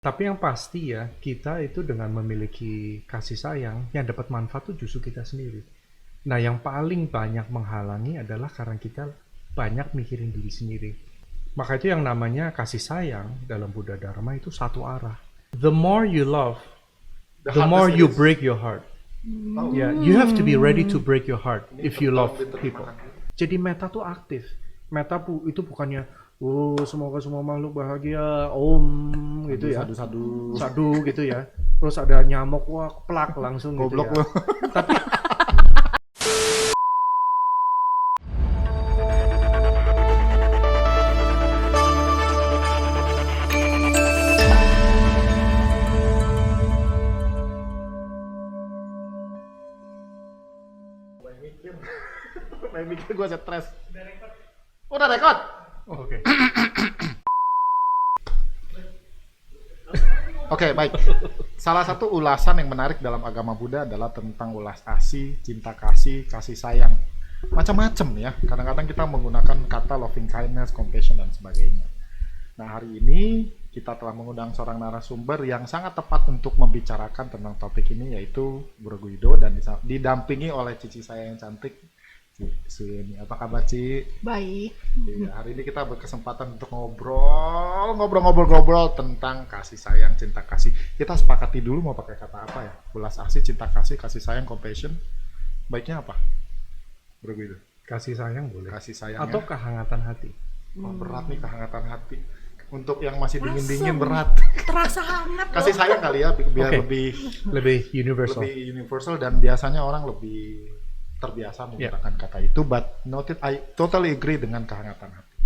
Tapi yang pasti ya, kita itu dengan memiliki kasih sayang, yang dapat manfaat itu justru kita sendiri. Nah, yang paling banyak menghalangi adalah karena kita banyak mikirin diri sendiri. Maka itu yang namanya kasih sayang dalam Buddha Dharma itu satu arah. The more you love, the more you break your heart. Yeah, you have to be ready to break your heart if you love people. Jadi meta tuh aktif. Meta itu bukannya semoga semua makhluk bahagia, om gitu ya. Sadu gitu ya. Terus ada nyamuk, wah plak langsung gitu Goblok ya. lu. Tapi Main mikir gue stres. Udah rekod. oke. Oke, baik. Salah satu ulasan yang menarik dalam agama Buddha adalah tentang ulas asih, cinta kasih, kasih sayang. Macam-macam ya. Kadang-kadang kita menggunakan kata loving kindness, compassion, dan sebagainya. Nah, hari ini kita telah mengundang seorang narasumber yang sangat tepat untuk membicarakan tentang topik ini, yaitu Bro Guido, dan didampingi oleh cici saya yang cantik, Ci Suyeni. Apa kabar, Ci? Baik. Iya, hari ini kita berkesempatan untuk ngobrol tentang kasih sayang, cinta kasih. Kita sepakati dulu mau pakai kata apa ya? Ulas asih, cinta kasih, kasih sayang, compassion. Baiknya apa? Bro Guido. Kasih sayang boleh. Kasih sayang Atau kehangatan hati. berat nih, kehangatan hati. Untuk yang masih dingin-dingin Asem. berat. Terasa hangat. Kasih sayang kali ya, biar Oke. lebih Lebih universal, dan biasanya orang lebih terbiasa menggunakan kata itu. But noted, I totally agree dengan kehangatan hati.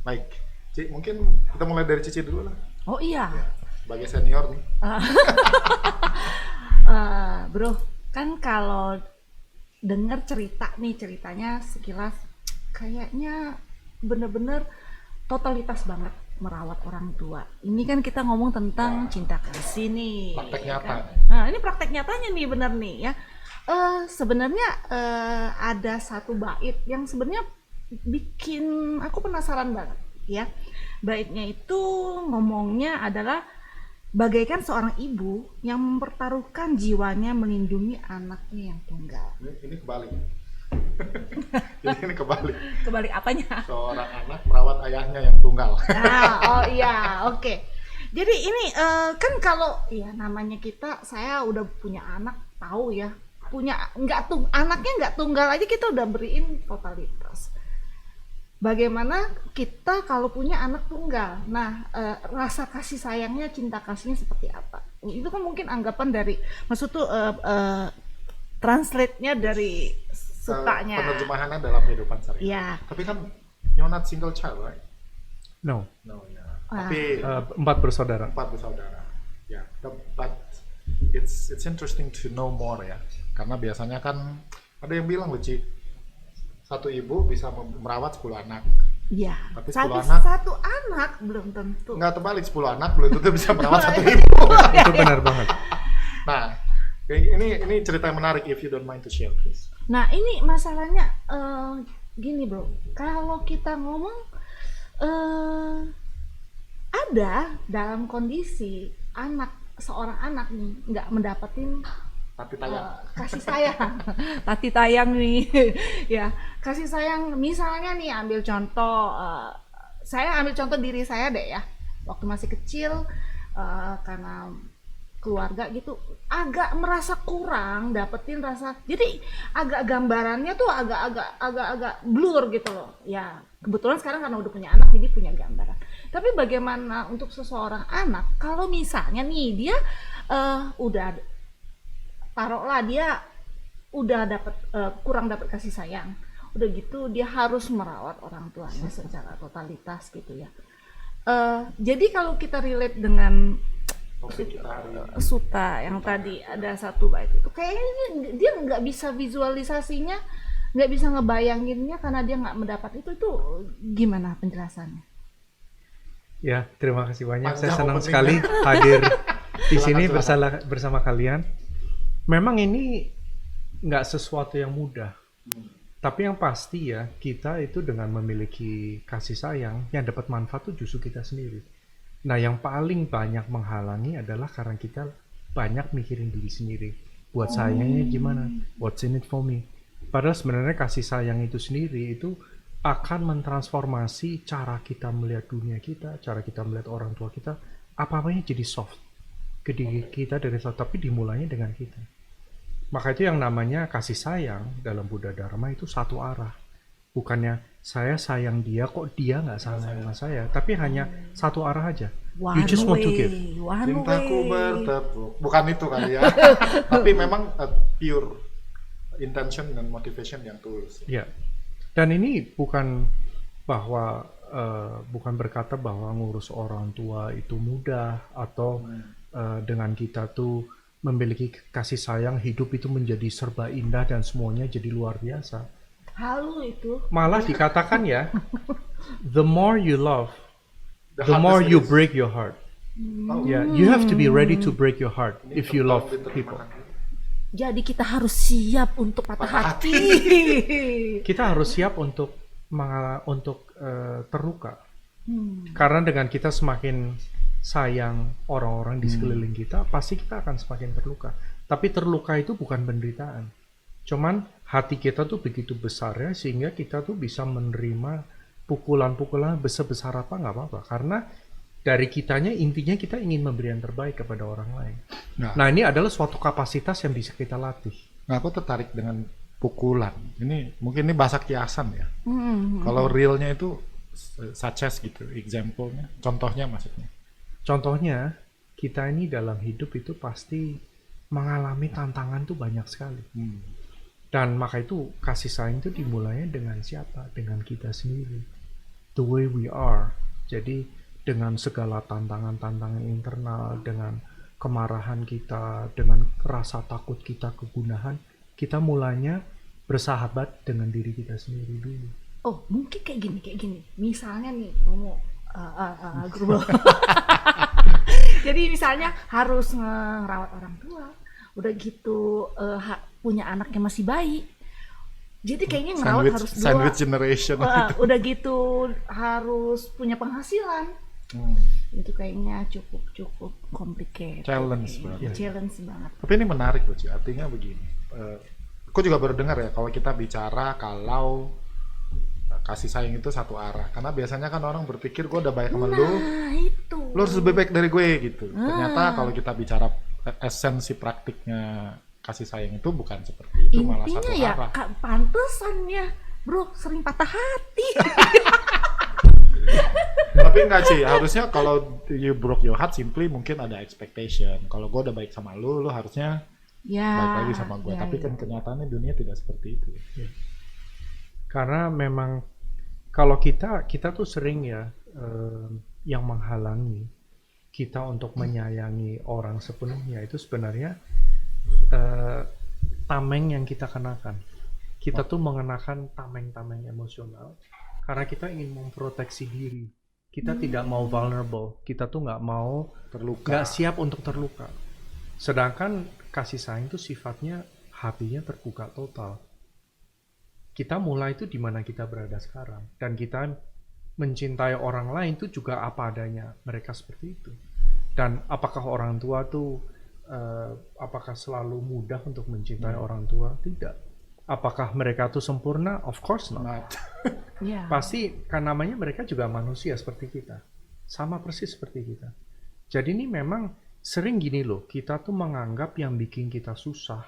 Baik, Ci, mungkin kita mulai dari Cici dulu lah. Oh iya. Sebagai senior nih. Bro, kan kalau dengar ceritanya sekilas kayaknya bener-bener totalitas banget merawat orang tua. Ini kan kita ngomong tentang cinta kasih nih. Praktek ya nyata. kan? Nah, ini praktek nyatanya nih bener nih ya. Sebenarnya ada satu bait yang sebenarnya bikin aku penasaran banget ya. Baitnya itu ngomongnya adalah bagaikan seorang ibu yang mempertaruhkan jiwanya melindungi anaknya yang tunggal. Ini kebalik. Ini kebalik. Kebalik apanya? Seorang anak merawat ayahnya yang tunggal. Nah, oh iya, oke. Jadi ini kan kalau ya namanya saya udah punya anak, tahu ya, anaknya nggak tunggal aja kita udah beriin totalitas. Bagaimana kita kalau punya anak tunggal? Nah, rasa kasih sayangnya, cinta kasihnya seperti apa? Itu kan mungkin anggapan dari, maksud tuh translate-nya dari sutanya. Penerjemahannya dalam kehidupan sehari. Iya. Tapi kan you're not single child, right? No. No, ya. Ah. Tapi 4 bersaudara. 4 bersaudara. Ya, but it's interesting to know more ya. Karena biasanya kan ada yang bilang loh, Ci, satu ibu bisa merawat 10 anak. Iya. Tapi Satu anak belum tentu. Enggak, terbalik, 10 anak belum tentu bisa merawat satu ibu. Itu benar banget. Nah, ini cerita yang menarik, if you don't mind to share, please. Nah, ini masalahnya gini, Bro. Kalau kita ngomong ada dalam kondisi seorang anak nih nggak mendapetin Tapi tayang. kasih sayang. Tati tayang nih. Ya, kasih sayang misalnya nih ambil contoh saya ambil contoh diri saya deh ya. Waktu masih kecil karena keluarga gitu agak merasa kurang dapetin rasa, jadi agak gambarannya tuh agak blur gitu loh ya. Kebetulan sekarang karena udah punya anak jadi punya gambaran. Tapi bagaimana untuk seseorang anak kalau misalnya nih dia udah taruhlah dia udah kurang dapet kasih sayang, udah gitu dia harus merawat orang tuanya secara totalitas gitu ya. Jadi kalau kita relate dengan Topik kita hari ini. Suta yang tadi ada satu bait itu kayaknya dia nggak bisa visualisasinya, nggak bisa ngebayanginnya karena dia nggak mendapat itu gimana penjelasannya? Ya, terima kasih banyak. Panjang Saya senang openingnya. sekali hadir di sini Silakan. bersama kalian. Memang ini nggak sesuatu yang mudah. Tapi yang pasti ya, kita itu dengan memiliki kasih sayang, yang dapat manfaat itu justru kita sendiri. Nah, yang paling banyak menghalangi adalah karena kita banyak mikirin diri sendiri. Buat sayangnya gimana? What's in it for me? Padahal sebenarnya kasih sayang itu sendiri itu akan mentransformasi cara kita melihat dunia kita, cara kita melihat orang tua kita, apa-apanya jadi soft ke diri kita dari soft, tapi dimulainya dengan kita. Maka itu yang namanya kasih sayang dalam Buddha Dharma itu satu arah. Bukannya saya sayang dia, kok dia nggak sayang sama saya, tapi hanya satu arah aja. You just want to give. Cintaku bertepuk. Bukan itu kali ya. Tapi memang pure intention dan motivation yang tulus. Ya. Dan ini bukan bahwa bukan berkata bahwa ngurus orang tua itu mudah atau dengan kita tuh memiliki kasih sayang hidup itu menjadi serba indah dan semuanya jadi luar biasa. Halu itu. Malah dikatakan ya, the more you love, the hardest more it you is. break your heart. Yeah, you have to be ready to break your heart if you love people. Jadi kita harus siap untuk patah hati. Kita harus siap untuk terluka. Karena dengan kita semakin sayang orang-orang di sekeliling kita, pasti kita akan semakin terluka. Tapi terluka itu bukan penderitaan. Cuman hati kita tuh begitu besar ya, sehingga kita tuh bisa menerima pukulan-pukulan besar-besar apa nggak apa-apa. Karena dari kitanya intinya kita ingin memberi yang terbaik kepada orang lain. Nah, ini adalah suatu kapasitas yang bisa kita latih. Nah, aku tertarik dengan pukulan. Ini mungkin ini bahasa kiasan ya. Kalau realnya itu such as gitu, example-nya, contohnya maksudnya. Contohnya, kita ini dalam hidup itu pasti mengalami tantangan tuh banyak sekali. Dan maka itu kasih sayang itu dimulainya dengan siapa? Dengan kita sendiri. The way we are. Jadi dengan segala tantangan-tantangan internal, dengan kemarahan kita, dengan rasa takut kita kegunahan, kita mulainya bersahabat dengan diri kita sendiri dulu. Oh, mungkin kayak gini. Misalnya nih, Romo, Guru. Jadi misalnya harus ngerawat orang tua, udah gitu punya anaknya masih bayi. Jadi kayaknya ngerawat harus dua. Sandwich generation. Udah gitu harus punya penghasilan. Itu kayaknya cukup complicated. Challenge banget. Challenge banget. Tapi ini menarik loh, Ci. Artinya begini. Aku juga baru dengar ya kalau kita bicara kalau kasih sayang itu satu arah. Karena biasanya kan orang berpikir gue udah baik sama lu, itu. lu harus lebih baik dari gue gitu. Ternyata kalau kita bicara esensi praktiknya kasih sayang itu bukan seperti itu, malah satu Intinya ya, arah. pantesannya bro sering patah hati. Tapi enggak sih, harusnya kalau you broke your heart simply mungkin ada expectation. Kalau gue udah baik sama lu harusnya baik lagi sama gue. Tapi kan kenyataannya dunia tidak seperti itu. Karena memang kalau kita tuh sering ya yang menghalangi kita untuk menyayangi orang sepenuhnya itu sebenarnya tameng yang kita kenakan. Kita tuh mengenakan tameng-tameng emosional karena kita ingin memproteksi diri. Kita tidak mau vulnerable. Kita tuh nggak mau Terluka. nggak siap untuk terluka. Sedangkan kasih sayang itu sifatnya hatinya terbuka total. Kita mulai itu di mana kita berada sekarang, dan kita mencintai orang lain itu juga apa adanya mereka seperti itu. Dan apakah orang tua tuh apakah selalu mudah untuk mencintai orang tua? Tidak. Apakah mereka tuh sempurna? Of course not. Pasti kan namanya mereka juga manusia seperti kita, sama persis seperti kita. Jadi ini memang sering gini loh, kita tuh menganggap yang bikin kita susah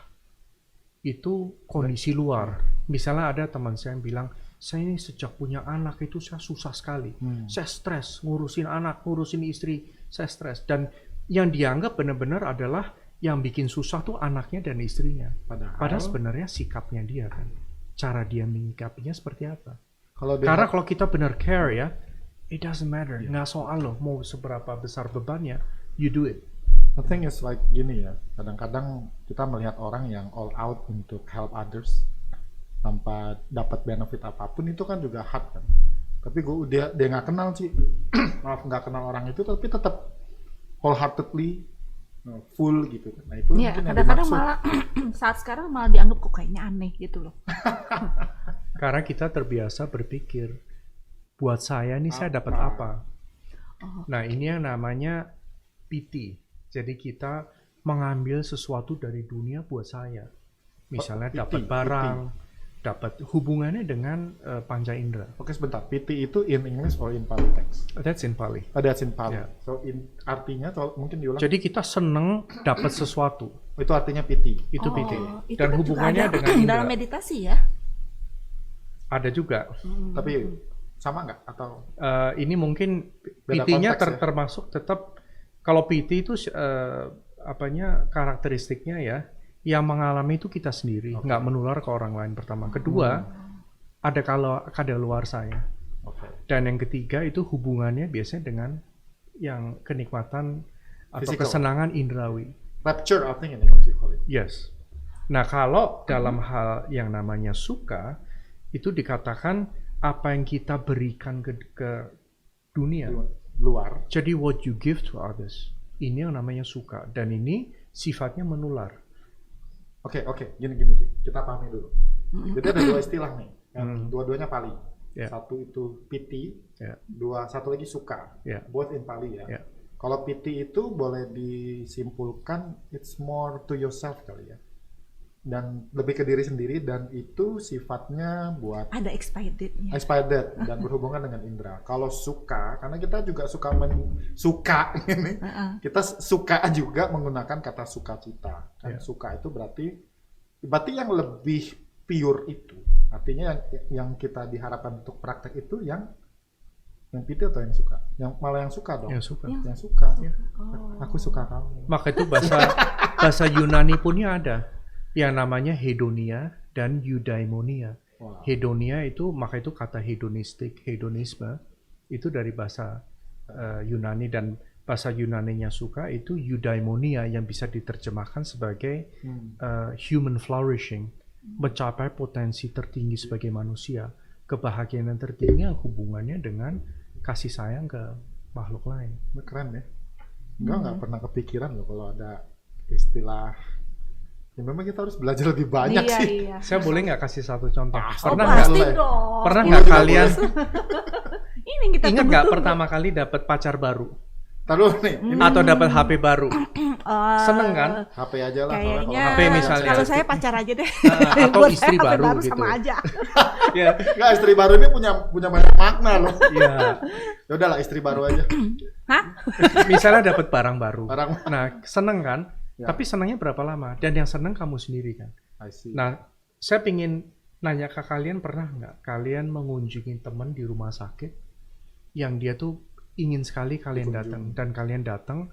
itu kondisi luar. Misalnya ada teman saya yang bilang, saya ini sejak punya anak itu saya susah sekali. Saya stres, ngurusin anak, ngurusin istri, saya stres. Dan yang dianggap benar-benar adalah yang bikin susah tuh anaknya dan istrinya. Padahal sebenarnya sikapnya dia kan. Cara dia menyikapinya seperti apa. Karena kalau kita benar care ya, it doesn't matter. Nggak soal loh mau seberapa besar bebannya, you do it. I think it's like gini ya, kadang-kadang kita melihat orang yang all out untuk help others tanpa dapat benefit apapun, itu kan juga hard kan. Tapi dia nggak kenal sih, maaf nggak kenal orang itu, tapi tetap wholeheartedly full gitu. Nah itu ya, mungkin yang kadang-kadang dimaksud. malah saat sekarang malah dianggap kok kayaknya aneh gitu loh. Karena kita terbiasa berpikir, buat saya nih saya dapat apa? Oh. Nah, ini yang namanya piti. Jadi kita mengambil sesuatu dari dunia buat saya. Misalnya piti, dapat barang, dapat hubungannya dengan panca indera. Oke, sebentar. PT itu in English or in Pali text? That's in Pali. That's in Pali. Yeah. So artinya mungkin diulang. Jadi kita seneng dapat sesuatu. Itu artinya PT. Itu piti. Itu Dan kan hubungannya juga ada dengan indera. dalam meditasi ya. Ada juga. Tapi sama nggak? Atau Ini mungkin Beda PT-nya konteks ya? termasuk tetap, kalau PT itu karakteristiknya ya, yang mengalami itu kita sendiri, nggak menular ke orang lain pertama. Kedua, ada luar saya. Oke. Dan yang ketiga itu hubungannya biasanya dengan yang kenikmatan atau Physical. kesenangan indrawi. Rapture, I think in English you call it. Yes. Nah, kalau dalam hal yang namanya suka, itu dikatakan apa yang kita berikan ke dunia. Luar. Jadi what you give to others, ini yang namanya suka. Dan ini sifatnya menular. Oke, gini Ci. Kita pahami dulu. Jadi ada dua istilah nih, yang dua-duanya Pali. Yeah. Satu itu piti, Ya, satu lagi suka. ya, Both in Pali ya. ya. Kalau piti itu boleh disimpulkan it's more to yourself kali ya. Dan lebih ke diri sendiri, dan itu sifatnya buat Ada expired date-nya. expired dan berhubungan dengan indera. Kalau suka, karena kita juga suka ini, kita suka juga menggunakan kata sukacita. Kan Ya. suka itu berarti yang lebih pure itu. Artinya yang kita diharapkan untuk praktek itu yang piti atau yang suka? Malah yang suka dong. Yang suka. Yang suka. Oh. Aku suka kamu. Maka itu bahasa Yunani punya ada yang namanya hedonia dan eudaimonia. Wow. Hedonia itu, maka itu kata hedonistik, hedonisme itu dari bahasa Yunani, dan bahasa Yunaninya suka itu eudaimonia yang bisa diterjemahkan sebagai human flourishing, mencapai potensi tertinggi sebagai manusia, kebahagiaan yang tertinggi yang hubungannya dengan kasih sayang ke makhluk lain. Keren ya. Nggak pernah kepikiran loh kalau ada istilah. Ya memang kita harus belajar lebih banyak Iya, sih. iya. Saya boleh nggak kasih satu contoh? Oh, Pernah pasti nggak? dong. Pernah Ini nggak juga kalian Ini yang kita ingat nggak tunggu-tunggu. pertama kali dapat pacar baru Taruh nih, ini atau dapat HP baru? Seneng kan? HP aja lah. Kayaknya HP misalnya. kalau saya pacar aja deh. Atau Buat istri saya HP baru gitu. sama aja. Ya, Nggak, istri baru ini punya banyak makna loh. ya. Ya udahlah, istri baru aja. Hah? Misalnya dapat barang baru. Barang. Nah, seneng kan? Ya. Tapi senengnya berapa lama? Dan yang seneng kamu sendiri kan? I see. Nah, saya pingin nanya ke kalian, pernah nggak kalian mengunjungi teman di rumah sakit yang dia tuh ingin sekali kalian datang, dan kalian datang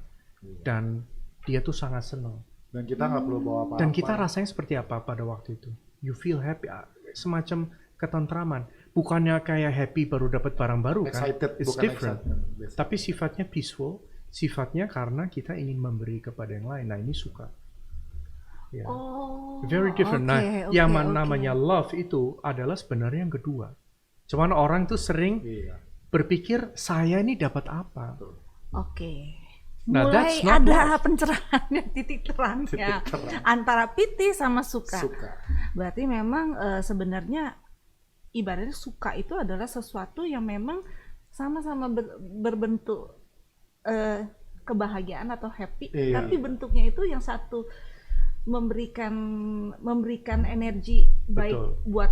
dan dia tuh sangat senang, Dan kita nggak perlu bawa apa-apa. dan kita rasanya seperti apa pada waktu itu? You feel happy, semacam ketentraman. Bukannya kayak happy baru dapat barang baru kan? excited, It's bukan different. excitement. Biasa. Tapi sifatnya peaceful, sifatnya karena kita ingin memberi kepada yang lain. Nah, ini suka. Ya. Oh. Very different. Nah, yang namanya love itu adalah sebenarnya yang kedua. Cuman orang tuh sering Iya. berpikir saya ini dapat apa. Oke. Nah, Mulai that's not ada love. pencerahannya, titik terangnya antara piti sama suka. Berarti memang sebenarnya ibaratnya suka itu adalah sesuatu yang memang sama-sama berbentuk kebahagiaan atau happy, Iya. tapi bentuknya itu yang satu memberikan energi baik Betul. buat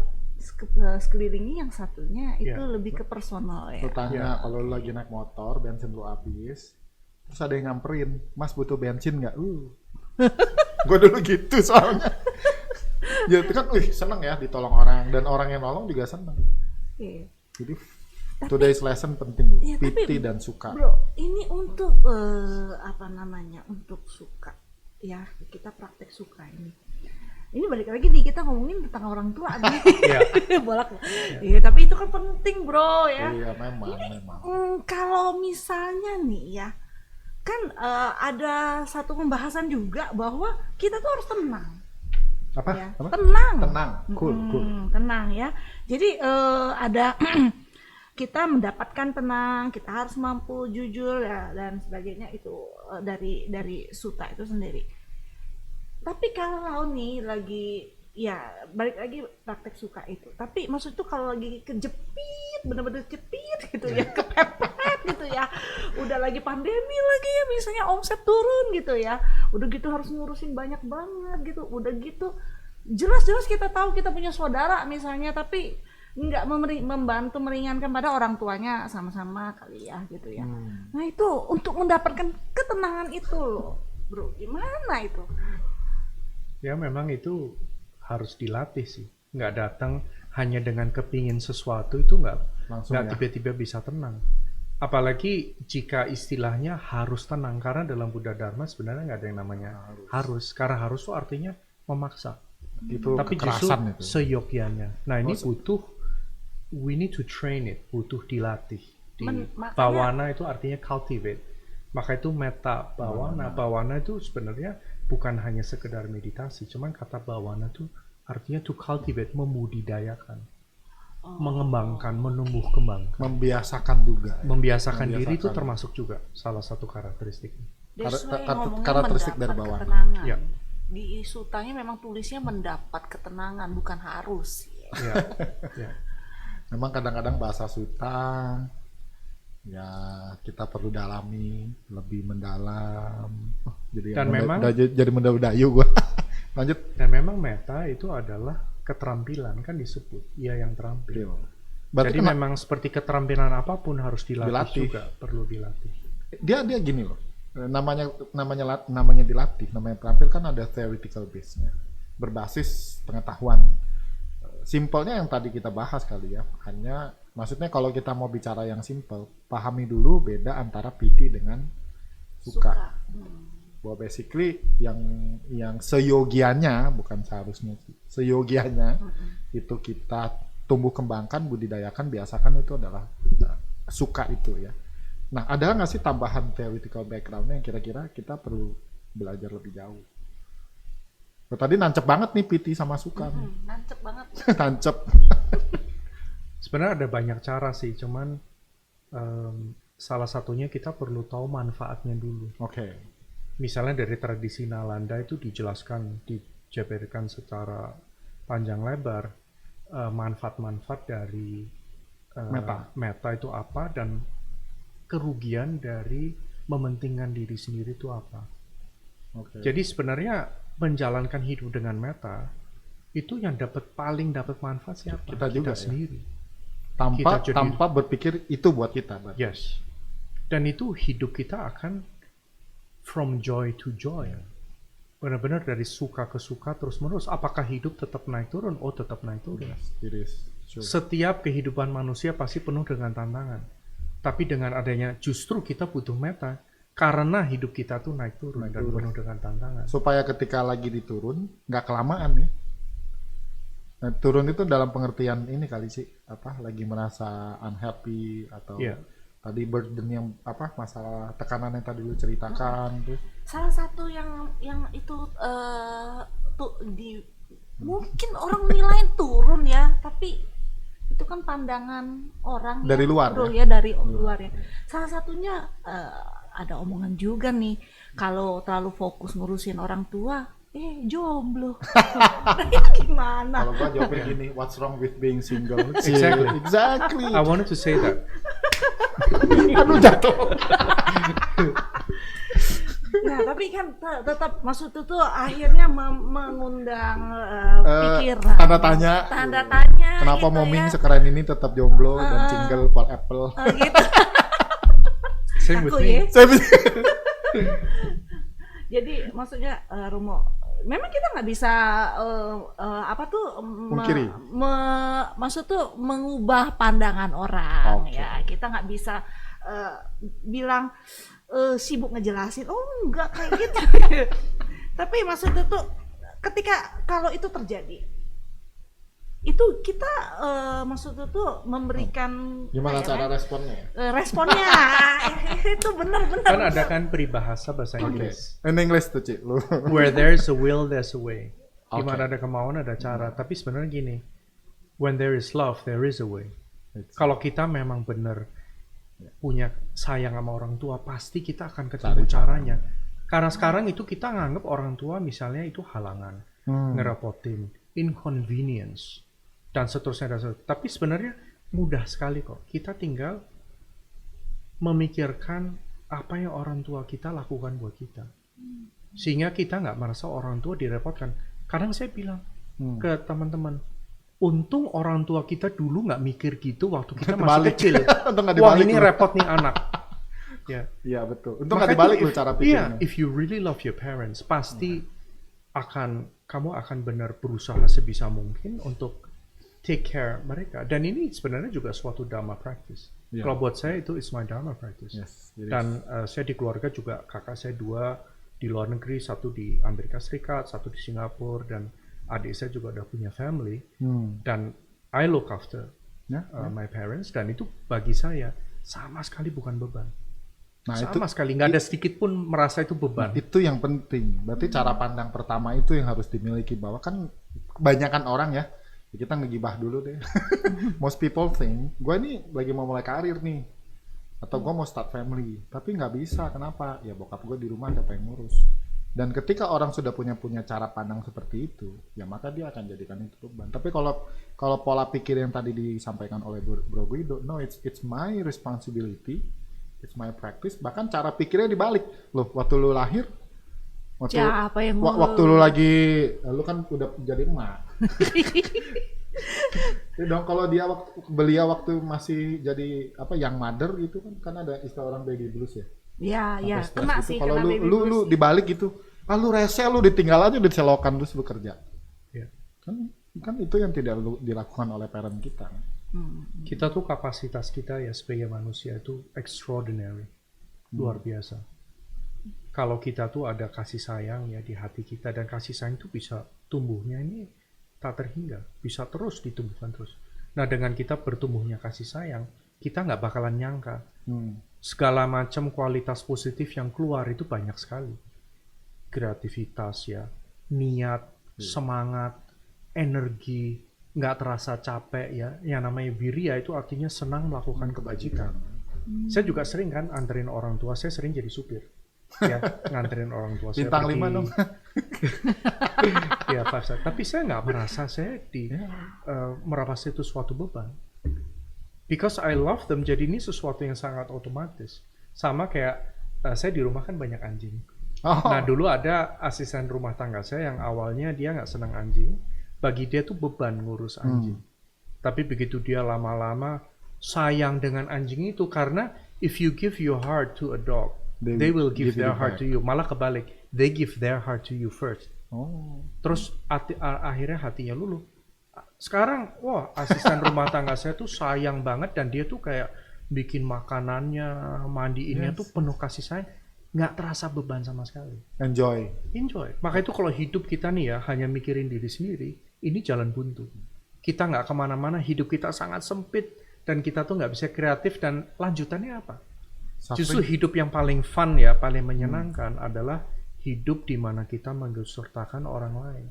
sekelilingnya, yang satunya itu Iya. lebih ke personal Lu ya. tanya kalau lu lagi naik motor, bensin lu habis, terus ada yang nyamperin, Mas butuh bensin nggak? Gue dulu gitu soalnya. Ya itu kan, seneng ya ditolong orang, dan orang yang nolong juga seneng. Iya. Jadi today's lesson penting, Iya, tapi, piti dan suka. Bro, ini untuk untuk suka ya, kita praktek suka ini. Ini balik lagi nih, kita ngomongin tentang orang tua nih. Iya. Bolak. Iya, tapi itu kan penting, Bro ya. Iya memang. Kalau misalnya nih ya, kan ada satu pembahasan juga bahwa kita tuh harus tenang. Apa? Ya. Apa? Tenang. Tenang. Cool. Tenang ya. Jadi ada kita mendapatkan tenang, kita harus mampu jujur ya, dan sebagainya, itu dari suta itu sendiri. Tapi kalau nih lagi, ya balik lagi praktek suka itu, tapi maksud tuh kalau lagi kejepit bener-bener cepit gitu ya, kepepet gitu ya. Udah lagi pandemi lagi ya, misalnya omset turun gitu ya. Udah gitu harus ngurusin banyak banget gitu. Udah gitu jelas-jelas kita tahu kita punya saudara misalnya, tapi nggak membantu meringankan pada orang tuanya sama-sama kali ya gitu ya. Nah itu untuk mendapatkan ketenangan itu loh, bro, gimana itu? Ya memang itu harus dilatih sih. Nggak datang hanya dengan kepingin sesuatu itu Langsung nggak ya. tiba-tiba bisa tenang. Apalagi jika istilahnya harus tenang, karena dalam Buddha Dharma sebenarnya nggak ada yang namanya harus. Karena harus itu artinya memaksa. Itu Tapi justru kekerasan itu. seyogyanya. Nah ini we need to train it, butuh dilatih. Bawana itu artinya cultivate. Maka itu meta bawana. Bawana itu sebenarnya bukan hanya sekedar meditasi, cuman kata bawana itu artinya to cultivate, membudidayakan, mengembangkan, menumbuh kembangkan. Membiasakan juga. Membiasakan diri itu Membiasakan. termasuk juga salah satu karakteristiknya. That's why ngomongnya karakteristik dari mendapat bawah. ketenangan. Ya. Di sutanya memang tulisnya mendapat ketenangan, bukan harus. Ya, ya. Memang kadang-kadang bahasa suta ya kita perlu dalami lebih mendalam. Jadi Dan memang- jadi mendayu gua. Lanjut. Dan memang meta itu adalah keterampilan, kan disebut ia yang terampil. Berarti Jadi memang seperti keterampilan apapun harus dilatih, Dilatih. juga, perlu dilatih. dia gini loh. Namanya dilatih, namanya terampil kan ada theoretical base-nya. Berbasis pengetahuan. Simpelnya yang tadi kita bahas kali ya. Hanya maksudnya kalau kita mau bicara yang simpel, pahami dulu beda antara piti dengan suka. Bahwa basically yang seyogianya, bukan seharusnya sih, seyogianya itu kita tumbuh kembangkan, budidayakan, biasakan itu adalah suka itu ya. Nah, ada nggak sih tambahan theoretical background-nya yang kira-kira kita perlu belajar lebih jauh? Tadi nancep banget nih piti sama suka. Nancep banget. Nancep. Sebenarnya ada banyak cara sih, cuman salah satunya kita perlu tahu manfaatnya dulu. Oke. Misalnya dari tradisi Nalanda itu dijelaskan, dijabarkan secara panjang lebar manfaat-manfaat dari meta itu apa, dan kerugian dari mementingkan diri sendiri itu apa. Oke. Jadi sebenarnya menjalankan hidup dengan meta itu yang paling dapat manfaat siapa? Kita juga ya. sendiri. Tanpa berpikir itu buat kita. Berarti. Yes. Dan itu hidup kita akan from joy to joy. Benar-benar dari suka ke suka terus menerus. Apakah hidup tetap naik turun? Oh, tetap naik turun. Yes, it is. Sure. Setiap kehidupan manusia pasti penuh dengan tantangan. Tapi dengan adanya justru kita butuh meta karena hidup kita tuh naik turun dan penuh dengan tantangan. Supaya ketika lagi diturun nggak kelamaan nih. Nah, turun itu dalam pengertian ini kali sih, apa lagi merasa unhappy atau tadi burden yang apa masalah tekanan yang tadi lu ceritakan terus. Salah satu yang itu tuh mungkin orang nilai turun ya, tapi itu kan pandangan orang Dari ya, luar bro, ya? dari luar ya. Salah satunya ada omongan juga nih, kalau terlalu fokus ngurusin orang tua, jomblo. Nah, itu gimana? Kalau gua jawabnya gini, what's wrong with being single? Exactly. Exactly. I wanted to say that. Aduh jatuh. Nah, tapi kan tetap maksud itu akhirnya mengundang pikiran. Tanda tanya. Tanda tanya. Kenapa gitu Moming ya. sekeren ini tetap jomblo dan single for Apple? Gitu. Same with Aku me. ya. Jadi maksudnya Romo, memang kita nggak bisa Mungkiri. maksud tuh mengubah pandangan orang. Oke. Ya, kita nggak bisa bilang sibuk ngejelasin, oh enggak kayak gitu. Tapi maksudnya tuh ketika kalau itu terjadi, itu kita maksudnya tuh memberikan Gimana cara responnya? responnya. Itu benar-benar Kan ada kan peribahasa bahasa Oke. Inggris. In English tuh Ci, lu. Where there's a will, there's a way. Di Oke. mana ada kemauan, ada cara. Tapi sebenarnya gini, when there is love, there is a way. Kalau kita memang benar punya sayang sama orang tua, pasti kita akan ketemu Cari caranya. Karena sekarang itu kita nganggap orang tua misalnya itu halangan, ngerepotin, inconvenience, dan seterusnya. Tapi sebenarnya mudah sekali kok. Kita tinggal memikirkan apa yang orang tua kita lakukan buat kita. Sehingga kita nggak merasa orang tua direpotkan. Kadang saya bilang ke teman-teman, untung orang tua kita dulu nggak mikir gitu waktu kita masih Dibalik. kecil. Untung nggak Wah dibalik ini lu. repot nih anak. Ya. Iya betul. Untung nggak Makanya dibalik if- lu cara Iya, pikirnya. if you really love your parents, pasti kamu akan benar berusaha sebisa mungkin untuk take care mereka. Dan ini sebenarnya juga suatu dharma practice. Iya. Kalau buat saya itu is my dharma practice. Yes. Jadi, Dan saya di keluarga juga kakak saya 2 di luar negeri, 1 di Amerika Serikat, 1 di Singapura, dan adik saya juga udah punya family. Dan I look after ya, my parents, dan itu bagi saya sama sekali bukan beban. nah Sama sekali, nggak ada sedikit pun merasa itu beban. itu yang penting. Berarti cara pandang pertama itu yang harus dimiliki, bahwa kan kebanyakan orang ya, kita ngegibah dulu deh. Most people think gue ini lagi mau mulai karir nih, atau gue mau start family, tapi nggak bisa. Kenapa? Ya bokap gue di rumah siapa yang ngurus. Dan ketika orang sudah punya cara pandang seperti itu, ya maka dia akan jadikan itu beban. Tapi kalau pola pikir yang tadi disampaikan oleh Bro Guido, no, it's my responsibility, it's my practice. Bahkan cara pikirnya dibalik. Loh, waktu lu lahir, Siapa yang waktu lu lagi, lu kan udah jadi emak. Ya dong, kalau beliau waktu masih jadi young mother gitu kan ada istilah orang baby blues ya. Ya, Sampai kena stres sih, gitu. Kalau kena baby lu blues sih. dibalik gitu, lu rese, lu ditinggal aja, diselokan terus bekerja. Ya. Kan itu yang tidak dilakukan oleh parent kita. Kita tuh kapasitas kita ya sebagai manusia itu extraordinary, luar biasa. Kalau kita tuh ada kasih sayang ya di hati kita, dan kasih sayang itu bisa tumbuhnya ini tak terhingga, bisa terus ditumbuhkan terus. Nah dengan kita bertumbuhnya kasih sayang, kita nggak bakalan nyangka segala macam kualitas positif yang keluar itu banyak sekali. Kreativitas ya, niat, semangat, energi, nggak terasa capek ya. Yang namanya wirya itu artinya senang melakukan kebajikan. Saya juga sering kan anterin orang tua, saya sering jadi supir. Ya, nganterin orang tua saya Bintang pergi. 5 dong. Ya pas, tapi saya nggak merasa saya merasa itu suatu beban. Because I love them, jadi ini sesuatu yang sangat otomatis. Sama kayak saya di rumah kan banyak anjing. Nah dulu ada asisten rumah tangga saya yang awalnya dia nggak senang anjing, bagi dia tuh beban ngurus anjing. Tapi begitu dia lama-lama sayang dengan anjing itu, karena if you give your heart to a dog, they will give their heart to you. Malah kebalik, they give their heart to you first. Terus akhirnya hatinya luluh. Sekarang, wah asisten rumah tangga saya tuh sayang banget, dan dia tuh kayak bikin makanannya, mandiinnya tuh penuh kasih sayang. Nggak terasa beban sama sekali. Enjoy. Maka itu kalau hidup kita nih ya hanya mikirin diri sendiri, ini jalan buntu. Kita nggak kemana-mana, hidup kita sangat sempit, dan kita tuh nggak bisa kreatif, dan lanjutannya apa? Justru hidup yang paling fun ya, paling menyenangkan adalah hidup di mana kita mengikutsertakan orang lain.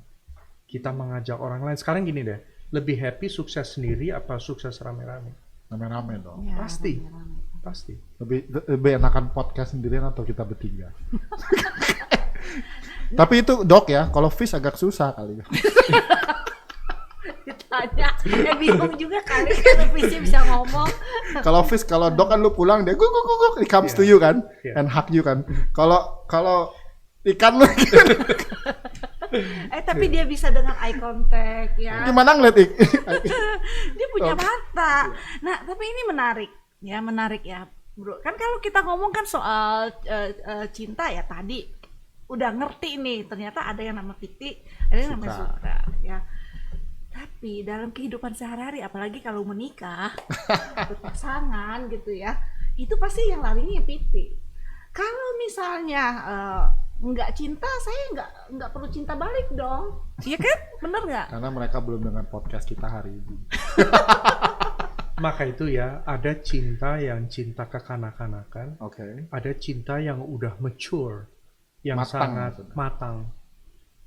Kita mengajak orang lain. Sekarang gini deh, lebih happy sukses sendiri apa sukses rame-rame? Rame-rame dong. Ya, Pasti. rame-rame. Pasti. Lebih enakan podcast sendirian atau kita bertiga. Tapi itu Dok ya, kalau Fish agak susah kali. Ditanya, bingung juga kali kalau visi bisa ngomong. Kalau Dok kan lu pulang dia guk, it comes to you kan, and hug you kan. Kalau ikan lu Tapi dia bisa dengan eye contact ya. gimana ngeliat Dia punya mata. Nah, tapi ini menarik ya, Bro. Kan kalau kita ngomong kan soal cinta ya tadi udah ngerti nih, ternyata ada yang nama titik, ada yang namanya suka ya. Tapi dalam kehidupan sehari-hari, apalagi kalau menikah, berpasangan gitu ya, itu pasti yang larinya pitik. Kalau misalnya nggak cinta, saya nggak perlu cinta balik dong, iya kan? Bener nggak? Karena mereka belum dengar podcast kita hari ini. Maka itu ya, ada cinta yang cinta kekanak-kanakan, ada cinta yang udah mature, yang sangat matang.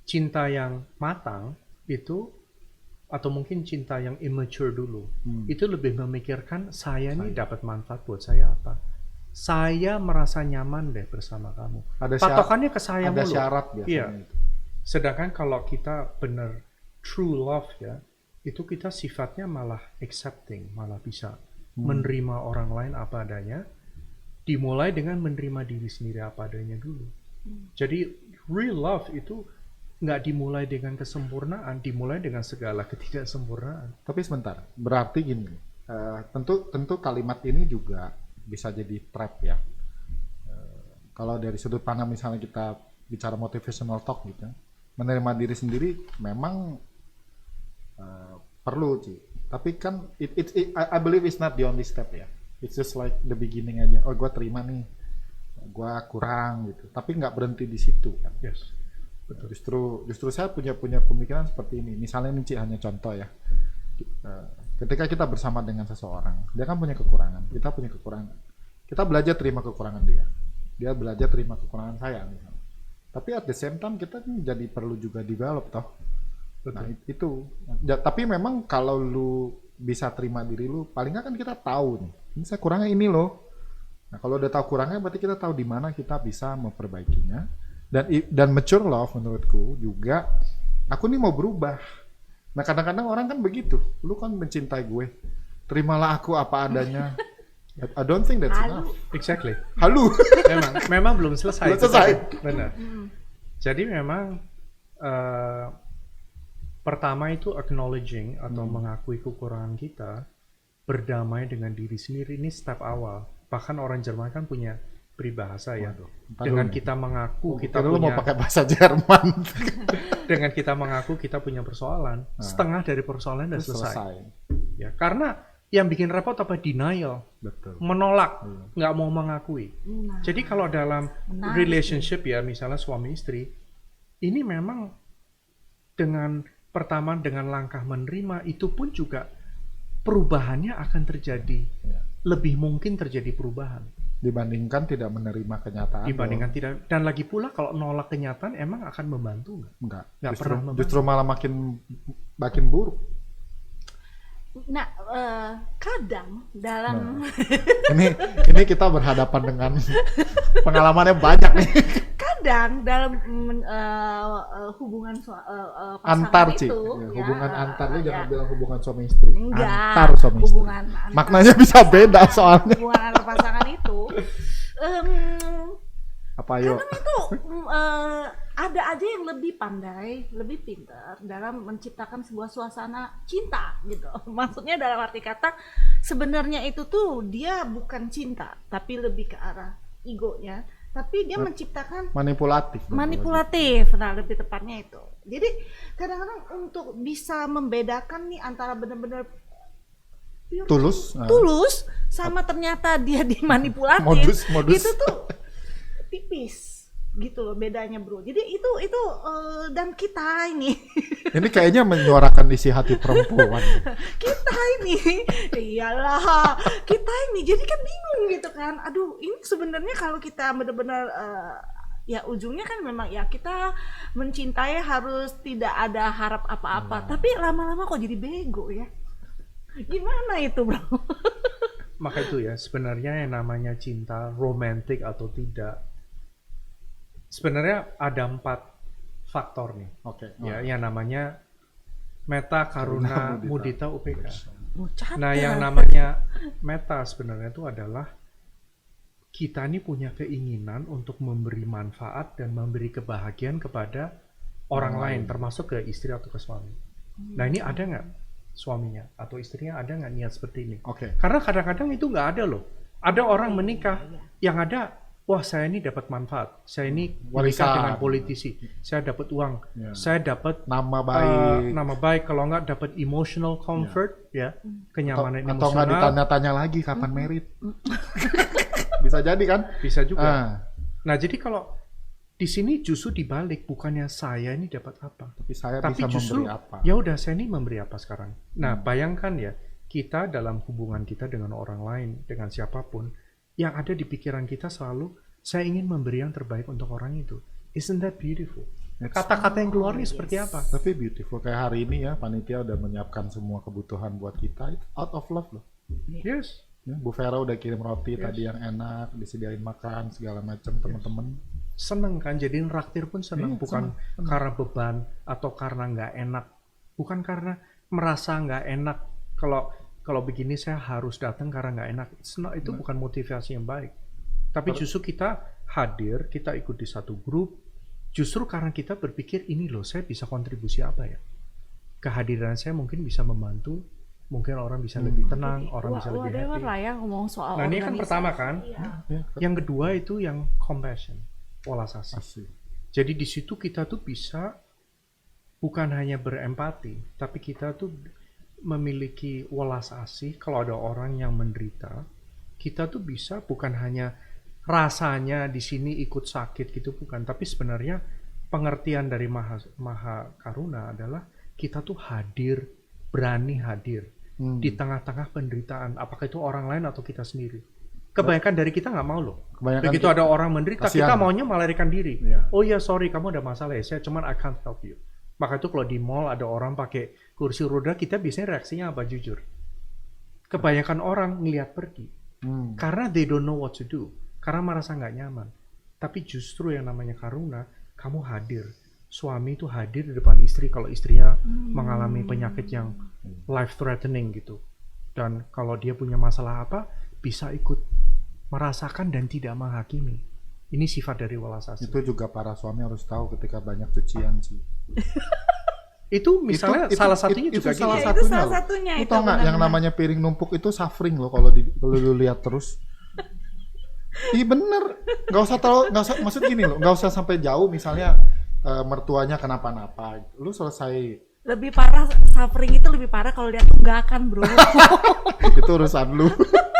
Cinta yang matang itu, atau mungkin cinta yang immature dulu, itu lebih memikirkan saya nih dapat manfaat buat saya apa. Saya merasa nyaman deh bersama kamu. Patokannya ke saya mulu. Ada syarat biasanya. Iya. Sedangkan kalau kita benar true love ya, itu kita sifatnya malah accepting, malah bisa menerima orang lain apa adanya, dimulai dengan menerima diri sendiri apa adanya dulu. Jadi real love itu nggak dimulai dengan kesempurnaan, dimulai dengan segala ketidaksempurnaan. Tapi sebentar, berarti gini, tentu kalimat ini juga bisa jadi trap ya. Kalau dari sudut pandang misalnya kita bicara motivational talk gitu, menerima diri sendiri memang perlu sih. Tapi kan I believe it's not the only step ya. It's just like the beginning aja. Oh, gue terima nih, gue kurang gitu. Tapi nggak berhenti di situ kan. Yes, betul. Justru saya punya pemikiran seperti ini. Misalnya ini hanya contoh ya. Ketika kita bersama dengan seseorang, dia kan punya kekurangan, kita punya kekurangan. Kita belajar terima kekurangan dia belajar terima kekurangan saya misalnya. Tapi at the same time kita jadi perlu juga develop toh. Betul. Nah itu. Tapi memang kalau lu bisa terima diri lu, paling nggak kan kita tahu nih, ini saya kurangnya ini loh. Nah kalau udah tahu kurangnya, berarti kita tahu di mana kita bisa memperbaikinya. Dan mature love menurutku juga, aku nih mau berubah. Nah kadang-kadang orang kan begitu, lu kan mencintai gue, terimalah aku apa adanya. I don't think that's enough. Exactly. Halu. Memang belum selesai. Belum selesai. Benar. Jadi memang pertama itu acknowledging atau mengakui kekurangan kita, berdamai dengan diri sendiri, ini step awal. Bahkan orang Jerman kan punya peribahasa ya. Dengan kita mengaku kita lu punya mau pakai bahasa Jerman. dengan kita mengaku kita punya persoalan, setengah dari persoalan sudah selesai. Ya, karena yang bikin repot apa? Denial. Betul. Menolak, nggak mau mengakui. Jadi kalau dalam relationship ya, misalnya suami istri, ini memang pertama dengan langkah menerima, itu pun juga perubahannya akan terjadi. Ya. Lebih mungkin terjadi perubahan Dibandingkan tidak menerima kenyataan. dibandingkan tidak. Dan lagi pula kalau nolak kenyataan emang akan membantu nggak? Nggak pernah membantu. Justru malah makin buruk. Nah, kadang dalam Ini kita berhadapan dengan pengalamannya banyak nih. kadang dalam hubungan Antar pasangan Ci. itu, Ya, ya, hubungan antar nih jangan ya. bilang hubungan suami istri. Enggak, Antar suami istri. hubungan antar- Maknanya bisa beda soalnya. hubungan antar pasangan itu Apa yuk? kadang itu ada aja yang lebih pandai, lebih pintar dalam menciptakan sebuah suasana cinta gitu. Maksudnya dalam arti kata sebenarnya itu tuh dia bukan cinta, tapi lebih ke arah egonya. Tapi dia menciptakan Manipulatif. manipulatif, nah lebih tepatnya itu. Jadi kadang-kadang untuk bisa membedakan nih antara benar-benar pure Tulus. tulus sama ternyata dia dimanipulatif, Modus. itu tuh tipis gitu loh bedanya bro. Jadi itu dan kita ini Ini kayaknya menyuarakan isi hati perempuan. kita ini iyalah kita ini jadi kan bingung gitu kan. Aduh ini sebenarnya kalau kita benar-benar ya ujungnya kan memang ya kita mencintai harus tidak ada harap apa-apa, tapi lama-lama kok jadi bego ya. Gimana itu bro? Maka itu ya, sebenarnya yang namanya cinta, romantik atau tidak, sebenarnya ada 4 faktor nih. Oke. Ya, yang namanya meta, karuna, mudita, upeka. Nah, yang namanya meta sebenarnya itu adalah kita ini punya keinginan untuk memberi manfaat dan memberi kebahagiaan kepada orang lain, termasuk ke istri atau ke suami. Nah, ini ada nggak suaminya atau istrinya ada nggak niat seperti ini? Oke. Karena kadang-kadang itu nggak ada loh. Ada orang menikah yang ada, wah saya ini dapat manfaat, saya ini menikah Warisan. dengan politisi, saya dapat uang, Ya. saya dapat Nama baik. nama baik, kalau nggak dapat emotional comfort, ya kenyamanan Atau nggak emosional, ditanya-tanya lagi kapan merit. Bisa jadi kan? bisa juga. Ah, Nah jadi kalau di sini justru dibalik, bukannya saya ini dapat apa, tapi saya tapi bisa justru memberi apa? ya udah saya ini memberi apa sekarang. Nah bayangkan ya, kita dalam hubungan kita dengan orang lain, dengan siapapun, yang ada di pikiran kita selalu saya ingin memberi yang terbaik untuk orang itu. Isn't that beautiful? Kata-kata yang keluar ini seperti apa? Tapi beautiful kayak hari ini ya, panitia udah menyiapkan semua kebutuhan buat kita. Itu out of love loh. Yes. Ya, Bu Vera udah kirim roti tadi yang enak, disediain makan segala macam teman-teman. Seneng kan, jadi raktir pun seneng, Iya, bukan seneng. karena beban atau karena nggak enak, bukan karena merasa nggak enak kalau kalau begini saya harus datang karena nggak enak. Itu bukan motivasi yang baik. Tapi justru kita hadir, kita ikut di satu grup, justru karena kita berpikir ini loh saya bisa kontribusi apa ya. Kehadiran saya mungkin bisa membantu, mungkin orang bisa lebih tenang, orang bisa lebih happy. lah ya ngomong soal Nah ini kan organisasi. pertama kan. Iya. Ya, Yang kedua itu yang compassion, welas asih. asli. Jadi di situ kita tuh bisa bukan hanya berempati, tapi kita tuh memiliki welas asih. Kalau ada orang yang menderita, kita tuh bisa bukan hanya rasanya di sini ikut sakit gitu, bukan. Tapi sebenarnya pengertian dari Maha Karuna adalah kita tuh hadir, berani hadir di tengah-tengah penderitaan. Apakah itu orang lain atau kita sendiri? Kebanyakan dari kita nggak mau loh. Kebanyakan Begitu ada orang menderita, kasihan. kita maunya melarikan diri. Iya. Oh ya sorry, kamu ada masalah ya, saya cuman I can't help you. Maka itu kalau di mall ada orang pakai kursi roda, kita biasanya reaksinya apa jujur? Kebanyakan orang ngelihat pergi. Karena they don't know what to do. Karena merasa nggak nyaman. Tapi justru yang namanya karuna, kamu hadir. Suami itu hadir di depan istri kalau istrinya mengalami penyakit yang life threatening gitu. Dan kalau dia punya masalah apa, bisa ikut merasakan dan tidak menghakimi. Ini sifat dari welas asih. Itu juga para suami harus tahu ketika banyak cucian sih. Itu misalnya salah satunya juga salah gini. Iya, itu satunya salah loh. satunya Lu itu, tau nggak yang benar-benar. namanya piring numpuk itu suffering loh kalau lu lihat terus. Ih bener, nggak usah maksud gini loh, nggak usah sampai jauh misalnya mertuanya kenapa-napa, lu selesai Lebih parah, suffering itu lebih parah kalau lihat tunggakan, bro. itu urusan lu.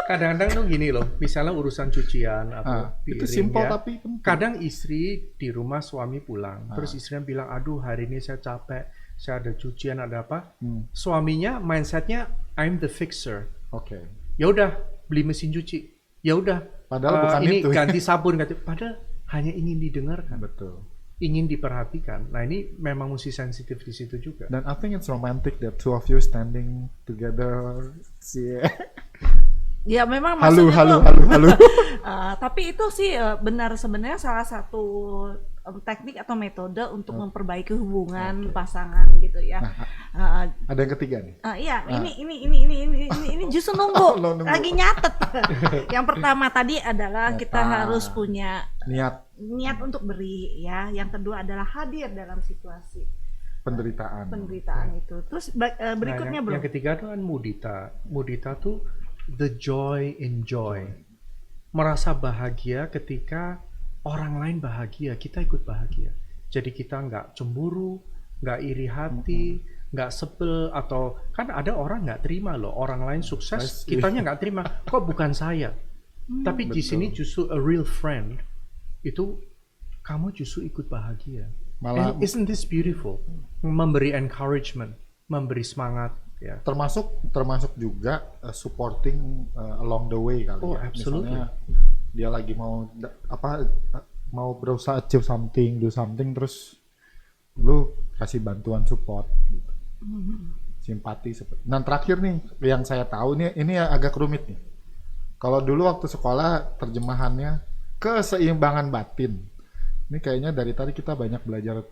Kadang-kadang tuh gini loh, misalnya urusan cucian atau Itu piring simpel ya. tapi penting. Kadang istri di rumah suami pulang, terus istrinya bilang, aduh hari ini saya capek, saya ada cucian ada apa. Suaminya mindsetnya I'm the fixer. Oke. Ya udah beli mesin cuci, ya udah. Padahal bukan ini itu. ganti sabun, padahal hanya ingin didengarkan, Betul. ingin diperhatikan. Nah ini memang mesti sensitif di situ juga. Dan I think it's romantic that two of you standing together. Yeah. Ya memang Halu, maksudnya halu, tuh, halu, halu. tapi itu sih benar sebenarnya salah satu teknik atau metode untuk memperbaiki hubungan pasangan gitu ya. Ada yang ketiga nih. Iya, ini justru nunggu, Lo nunggu. lagi nyatet. Yang pertama tadi adalah kita harus punya Niat untuk beri ya. Yang kedua adalah hadir dalam situasi penderitaan. itu. Terus berikutnya yang ketiga tuh kan mudita. Mudita tuh the joy in joy. Merasa bahagia ketika orang lain bahagia, kita ikut bahagia. Jadi kita nggak cemburu, nggak iri hati, nggak sebel, atau kan ada orang nggak terima loh orang lain sukses, kitanya nggak terima. Kok bukan saya? Tapi di sini justru a real friend itu kamu justru ikut bahagia. Malah And isn't this beautiful? Memberi encouragement, memberi semangat. Ya. termasuk juga supporting along the way kali Oh, ya. absolutely. Misalnya dia lagi mau berusaha achieve something, do something, terus lu kasih bantuan support gitu. Simpati. Nah terakhir nih yang saya tahu nih, ini agak rumit nih. Kalau dulu waktu sekolah terjemahannya keseimbangan batin. Ini kayaknya dari tadi kita banyak belajar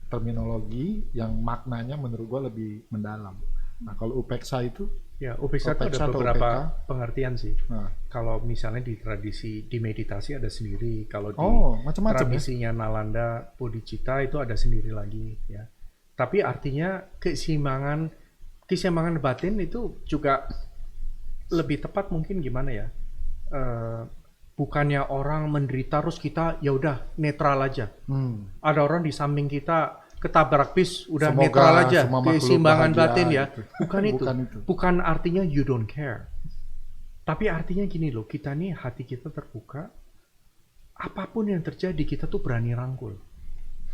terminologi yang maknanya menurut gua lebih mendalam. Nah kalau UPEKSA itu, Ya, UPEKSA itu UPEKSA ada atau beberapa UPK? pengertian sih. nah, Kalau misalnya di tradisi di meditasi ada sendiri, kalau di macam-macam ya. tradisinya Nalanda Bodhicitta itu ada sendiri lagi ya. Tapi artinya keseimbangan batin itu juga lebih tepat mungkin gimana ya? Bukannya orang menderita terus kita ya udah netral aja. Ada orang di samping kita ketabrak bis udah Semoga netral aja, semua makhluk keseimbangan bahagia, batin ya. gitu. Bukan itu. Bukan itu. Bukan artinya you don't care. Tapi artinya gini loh, kita nih hati kita terbuka. Apapun yang terjadi kita tuh berani rangkul.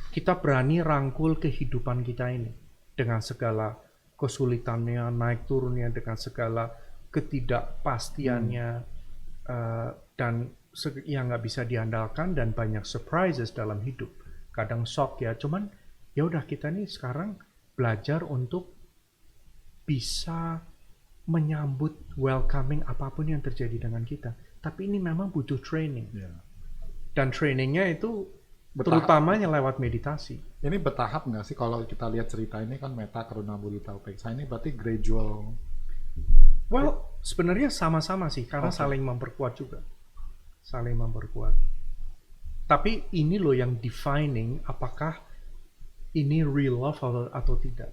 Kita berani rangkul kehidupan kita ini dengan segala kesulitannya, naik turunnya, dengan segala ketidakpastiannya dan yang nggak bisa diandalkan dan banyak surprises dalam hidup. Kadang shock ya, cuman ya udah kita nih sekarang belajar untuk bisa menyambut welcoming apapun yang terjadi dengan kita. Tapi ini memang butuh training. Ya. Dan trainingnya itu terutamanya lewat meditasi. Ini bertahap nggak sih kalau kita lihat cerita ini kan metta karuna mudita upeksa ini berarti gradual. Well, sebenarnya sama-sama sih, karena Oke. saling memperkuat juga. Saling memperkuat. Tapi ini loh yang defining apakah ini real love atau tidak.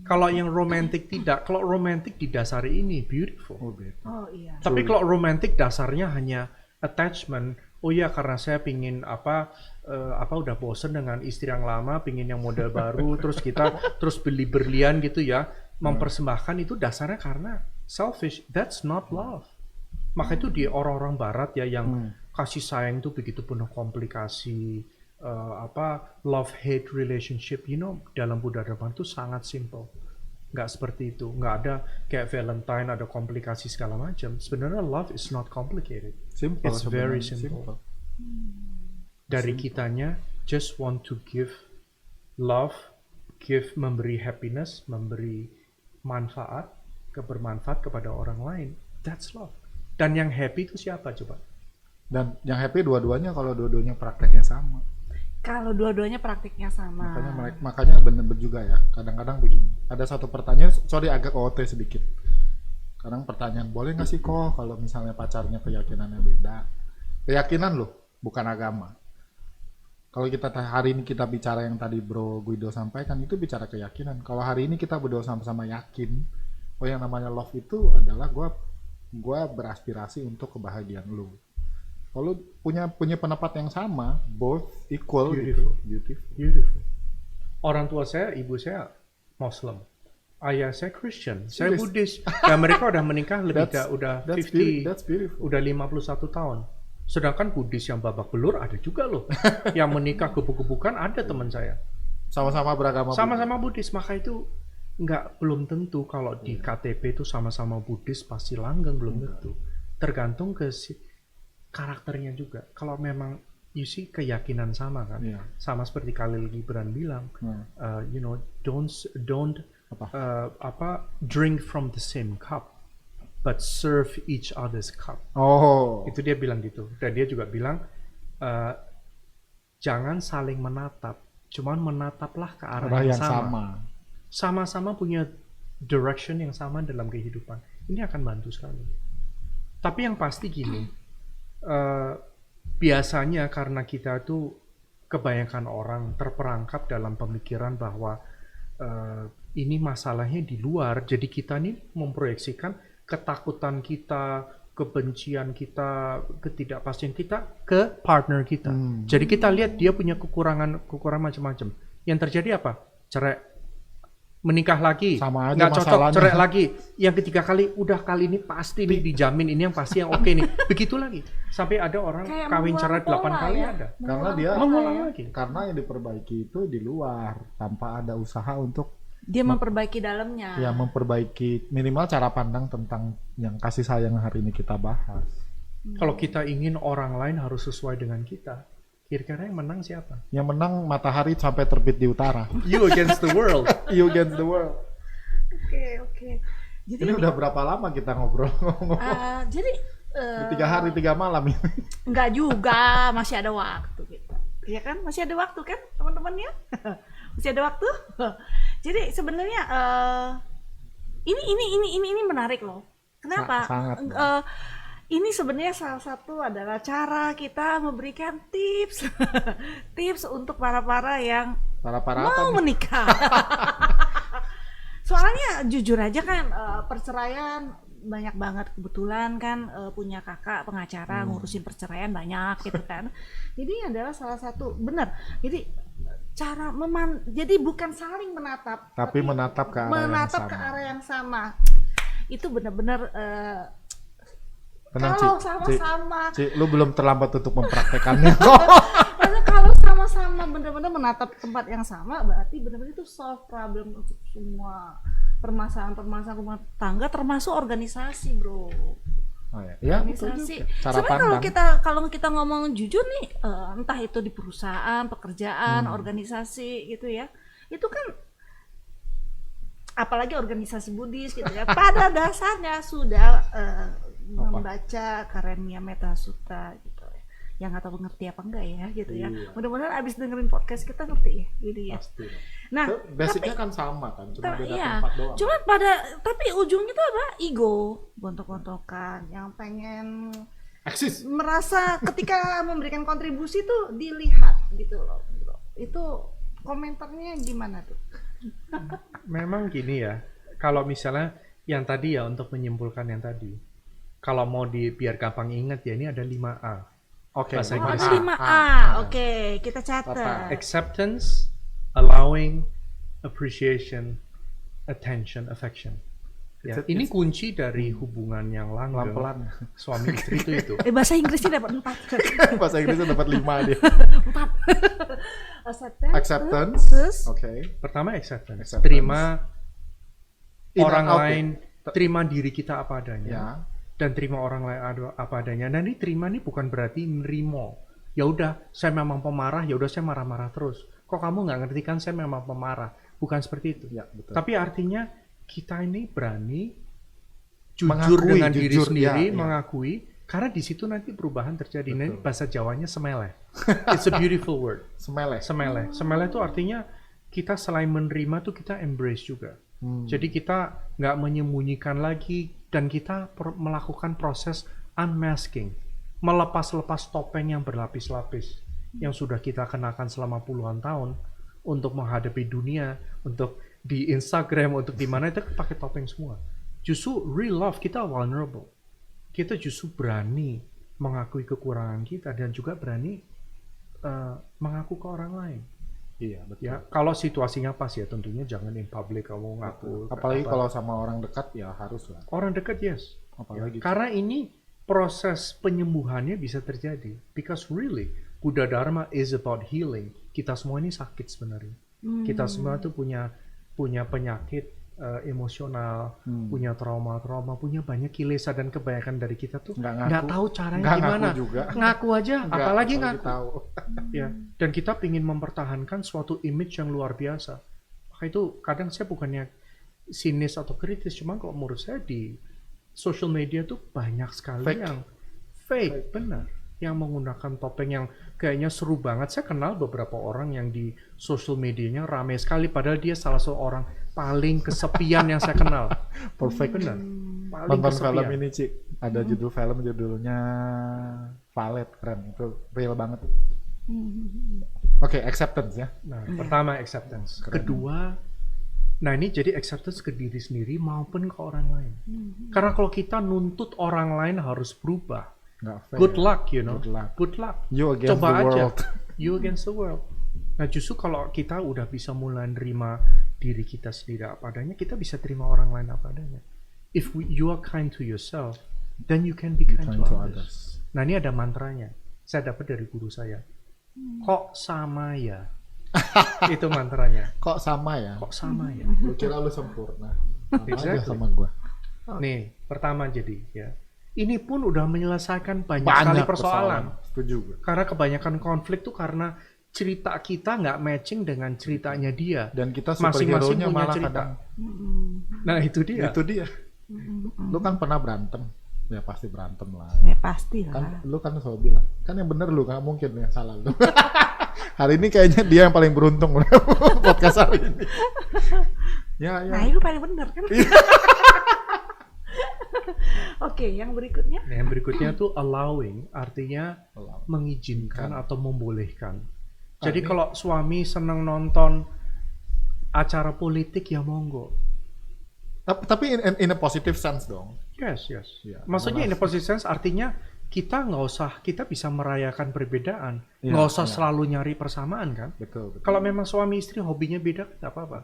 Kalau yang romantic tidak, kalau romantic didasari ini beautiful. Oh, beda. Oh iya. Tapi kalau romantic dasarnya hanya attachment, oh ya karena saya pingin udah bosen dengan istri yang lama, pingin yang model baru, terus kita terus beli berlian gitu ya, mempersembahkan, itu dasarnya karena selfish. That's not love. Maka itu di orang-orang barat ya yang kasih sayang itu begitu penuh komplikasi, love hate relationship, dalam Buddha Dharma itu sangat simple. Nggak seperti itu, nggak ada kayak Valentine ada komplikasi segala macam. Sebenarnya love is not complicated. Simple. It's very sebenarnya, simple. Dari kitanya just want to give love, memberi happiness, memberi manfaat, kebermanfaat kepada orang lain. That's love. Dan yang happy itu siapa coba? Dan yang happy dua-duanya kalau dua-duanya prakteknya sama. Kalau dua-duanya praktiknya sama. Makanya bener juga ya. Kadang-kadang begini. Ada satu pertanyaan, sorry agak OT sedikit. Kadang pertanyaan, boleh nggak sih kok kalau misalnya pacarnya keyakinannya beda? Keyakinan loh, bukan agama. Kalau hari ini kita bicara yang tadi Bro Guido sampaikan, itu bicara keyakinan. Kalau hari ini kita berdua sama-sama yakin, oh yang namanya love itu adalah gue beraspirasi untuk kebahagiaan lu. Kalau punya pendapat yang sama, both equal, Beautiful. gitu. Beautiful. Orang tua saya, ibu saya Muslim. Ayah saya Christian, saya Buddhis. Dan mereka udah menikah udah 50, That's beautiful. udah 51 tahun. Sedangkan Buddhis yang babak belur ada juga loh. Yang menikah gebuk-gebukan ada teman saya. Sama-sama beragama. Sama-sama Buddhis, maka itu belum tentu kalau di KTP itu sama-sama Buddhis pasti langgeng, belum tentu. Tergantung ke karakternya juga. Kalau memang keyakinan sama kan, sama seperti Khalil Gibran bilang, don't drink from the same cup, but serve each other's cup. Oh. Itu dia bilang gitu. Dan dia juga bilang, jangan saling menatap, cuman menataplah ke arah yang sama. Sama-sama punya direction yang sama dalam kehidupan. Ini akan bantu sekali. Tapi yang pasti gini. Biasanya karena kita tuh kebanyakan orang terperangkap dalam pemikiran bahwa ini masalahnya di luar, jadi kita nih memproyeksikan ketakutan kita, kebencian kita, ketidakpastian kita ke partner kita. Jadi kita lihat dia punya kekurangan macam-macam. Yang terjadi apa? Cerai. Menikah lagi, sama aja nggak cocok, masalahnya. cerai lagi. Yang ketiga kali, udah kali ini pasti nih dijamin, ini yang pasti yang oke nih. Begitu lagi. Sampai ada orang Kayak kawin cerai 8 kali ya. ada. Karena dia Mengulang lagi. Karena yang diperbaiki itu di luar tanpa ada usaha untuk Dia memperbaiki dalamnya. ya memperbaiki minimal cara pandang tentang yang kasih sayang hari ini kita bahas. Kalau kita ingin orang lain harus sesuai dengan kita, kira-kira yang menang siapa? Yang menang matahari sampai terbit di utara. You against the world. You against the world. Oke. Jadi Ini udah berapa lama kita ngobrol? jadi 3 hari 3 malam ini. enggak juga, masih ada waktu gitu. Iya kan? Masih ada waktu kan, teman-teman ya? Masih ada waktu. Jadi sebenarnya ini menarik loh. Kenapa? Sangat. Ini sebenarnya salah satu adalah cara kita memberikan tips tips untuk para yang Para-para mau apa nih? menikah. Soalnya jujur aja kan perceraian banyak banget, kebetulan kan punya kakak pengacara ngurusin perceraian banyak gitu kan. Jadi ini adalah salah satu benar. Jadi cara jadi bukan saling menatap, Tapi menatap ke arah yang menatap sama. ke arah yang sama. Itu benar-benar Tenang, kalau Ci. sama-sama Ci, lu belum terlambat untuk mempraktekannya. karena kalau sama-sama benar-benar menatap tempat yang sama, berarti benar-benar itu solve problem untuk semua permasalahan rumah tangga, termasuk organisasi, bro. Oh, ya, betul Organisasi. juga. Cara Sebenarnya pandang. kalau kita ngomong jujur nih, entah itu di perusahaan, pekerjaan, organisasi gitu ya, itu kan apalagi organisasi Buddhis gitu ya, pada dasarnya sudah membaca Karenia Metta Sutta gitu ya. yang nggak tahu ngerti apa enggak ya gitu ya. Iya. Mudah-mudahan abis dengerin podcast kita ngerti ya gitu ya. Pasti. Nah, Itu basicnya kan sama kan, cuma beda iya, tempat doang. cuma tapi ujungnya itu apa? Ego, gontok-gontokan, yang pengen Eksis. merasa ketika memberikan kontribusi tuh dilihat gitu loh. Itu komentarnya gimana tuh? Memang gini ya, kalau misalnya yang tadi ya untuk menyimpulkan yang tadi, kalau mau biar gampang ingat ya ini ada 5A. Oke. Bahasa Oh, Inggris. ada 5A. Oke, kita Apa? catat. Acceptance, allowing, appreciation, attention, affection. Ya, It's- ini kunci dari hubungan yang langgeng Pelan-pelan. suami istri itu. Bahasa Inggrisnya dapat 4. Bahasa Inggrisnya dapat 5 dia. 4. Acceptance. Terus? Oke. Pertama acceptance, Acceptance. terima In orang and out, lain, ya. terima diri kita apa adanya, Ya. dan terima orang lain apa adanya. Dan ini terima ini bukan berarti nerimo. Ya udah, saya memang pemarah, ya udah saya marah-marah terus. Kok kamu nggak ngerti kan saya memang pemarah? Bukan seperti itu. Ya, betul. Tapi artinya kita ini berani jujur Mengakui, dengan diri jujur, sendiri, ya, ya. mengakui, karena di situ nanti perubahan terjadi. Nah, ini Betul. bahasa Jawanya semele. It's a beautiful word. Semele. Semele. Semele itu artinya kita selain menerima tuh kita embrace juga. Jadi kita nggak menyembunyikan lagi dan kita melakukan proses unmasking, melepas-lepas topeng yang berlapis-lapis yang sudah kita kenakan selama puluhan tahun untuk menghadapi dunia, untuk di Instagram, untuk di mana itu pakai topeng semua. Justru real love kita vulnerable. Kita justru berani mengakui kekurangan kita dan juga berani mengaku ke orang lain. Iya, betul. Ya, kalau situasinya pas ya tentunya jangan in public kamu ngaku. Apalagi apa. kalau sama orang dekat ya harus lah. Orang dekat yes. Apalagi Karena ini proses penyembuhannya bisa terjadi. Because really, Buddha Dharma is about healing. Kita semua ini sakit sebenarnya. Kita semua tuh punya penyakit emosional, punya trauma-trauma, punya banyak kilesa dan kebanyakan dari kita tuh Nggak ngaku. nggak tahu caranya Nggak gimana. ngaku juga. Ngaku aja, Nggak, apalagi apalagi ngaku. tahu. Ya, dan kita ingin mempertahankan suatu image yang luar biasa. Maka itu kadang saya bukannya sinis atau kritis, cuma kalau menurut saya di social media tuh banyak sekali Fake. yang fake, benar. Yang menggunakan topeng yang kayaknya seru banget. Saya kenal beberapa orang yang di social medianya ramai sekali, padahal dia salah seorang paling kesepian yang saya kenal. Perfect. Benar. Paling Nonton kesepian. film ini, Cik. Ada judul film, judulnya Valet. Keren. Itu real banget. Oke, acceptance ya. Nah, pertama acceptance. Keren. Kedua, nah ini jadi acceptance ke diri sendiri maupun ke orang lain. Karena kalau kita nuntut orang lain harus berubah, Nggak fair. good luck, you know. Good luck. Good luck. You against Coba the aja. world. You against the world. Nah, justru kalau kita udah bisa mulai nerima diri kita sendiri apa adanya, kita bisa terima orang lain apa adanya. If you are kind to yourself, then you can be kind Kind to to others. others. Nah, ini ada mantranya. Saya dapat dari guru saya. Kok sama ya? Itu mantranya. Kok sama ya? Kok sama ya? Lu kira lu sempurna. Sama aja Exactly. sama gua. Nih, pertama jadi ya. Ini pun udah menyelesaikan banyak sekali persoalan. Setuju gua. Karena kebanyakan konflik tuh karena cerita kita nggak matching dengan ceritanya dia. Dan kita Masing-masing superhero-nya punya malah cerita. kadang Nah, itu dia. itu dia. Lu kan pernah berantem. Ya pasti berantem lah. Ya pasti Kan lah. lu kan selalu bilang, kan yang bener lu, nggak mungkin yang salah lu. Hari ini kayaknya dia yang paling beruntung podcast hari ini. Ya, ya. Nah, itu paling benar kan? Oke, yang berikutnya. Nah, yang berikutnya tuh allowing, artinya Allow. mengizinkan atau membolehkan. Ah, Jadi ini- kalau suami senang nonton acara politik ya monggo. Tapi in a positive sense dong. Yes, yes. Ya, Maksudnya in malah- a positive sense artinya kita nggak usah, kita bisa merayakan perbedaan, Iya, nggak usah iya. selalu nyari persamaan kan. Betul, betul. Kalau memang suami istri hobinya beda, nggak apa-apa.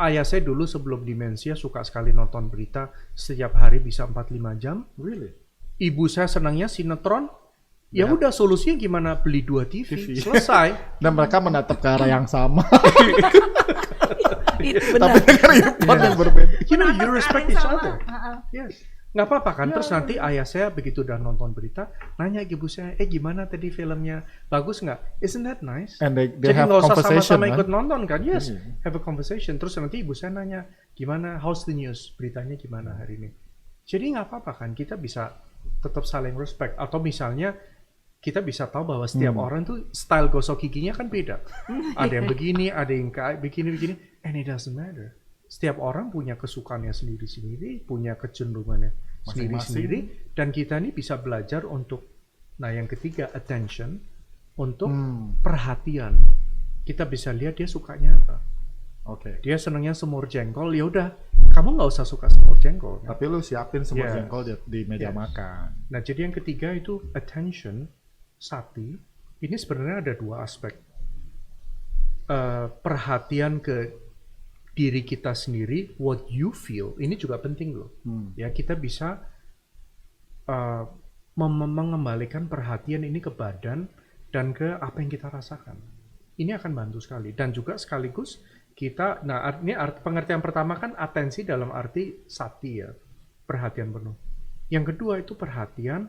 Ayah saya dulu sebelum demensia suka sekali nonton berita setiap hari bisa 4-5 jam. Really? Ibu saya senangnya sinetron. Ya Ya. udah solusinya gimana? Beli 2 TV. TV. Selesai. Dan mereka menatap ke arah yang sama. Benar. Tapi dengan earphone yang berbeda. You know, you Menatap respect ke each arah yang other. sama. Ha-ha. Yes. Nggak apa-apa kan? Ya, Terus nanti ayah saya begitu udah nonton berita, nanya ke ibu saya, gimana tadi filmnya? Bagus nggak? Isn't that nice? And they Jadi have nggak usah conversation, sama-sama kan? ikut nonton kan? Yes, Iya. have a conversation. Terus nanti ibu saya nanya, gimana? How's the news? Beritanya gimana hari ini? Jadi nggak apa-apa kan? Kita bisa tetap saling respect. Atau misalnya kita bisa tahu bahwa setiap orang tuh style gosok giginya kan beda. Ada yang begini, ada yang kayak begini, and it doesn't matter. Setiap orang punya kesukaannya sendiri-sendiri, punya kecenderungannya sendiri-sendiri, dan kita ini bisa belajar untuk, nah yang ketiga, attention, untuk perhatian. Kita bisa lihat dia sukanya apa. Oke. Dia senangnya semur jengkol, ya udah, kamu nggak usah suka semur jengkol. Kan? Tapi lu siapin semua Yes. jengkol di meja Yes. makan. Nah, jadi yang ketiga itu attention, sati. Ini sebenarnya ada dua aspek. Perhatian ke diri kita sendiri, what you feel, ini juga penting loh. Ya, kita bisa mengembalikan perhatian ini ke badan dan ke apa yang kita rasakan. Ini akan bantu sekali. Dan juga sekaligus kita, nah ini pengertian pertama kan atensi dalam arti sati ya, perhatian penuh. Yang kedua itu perhatian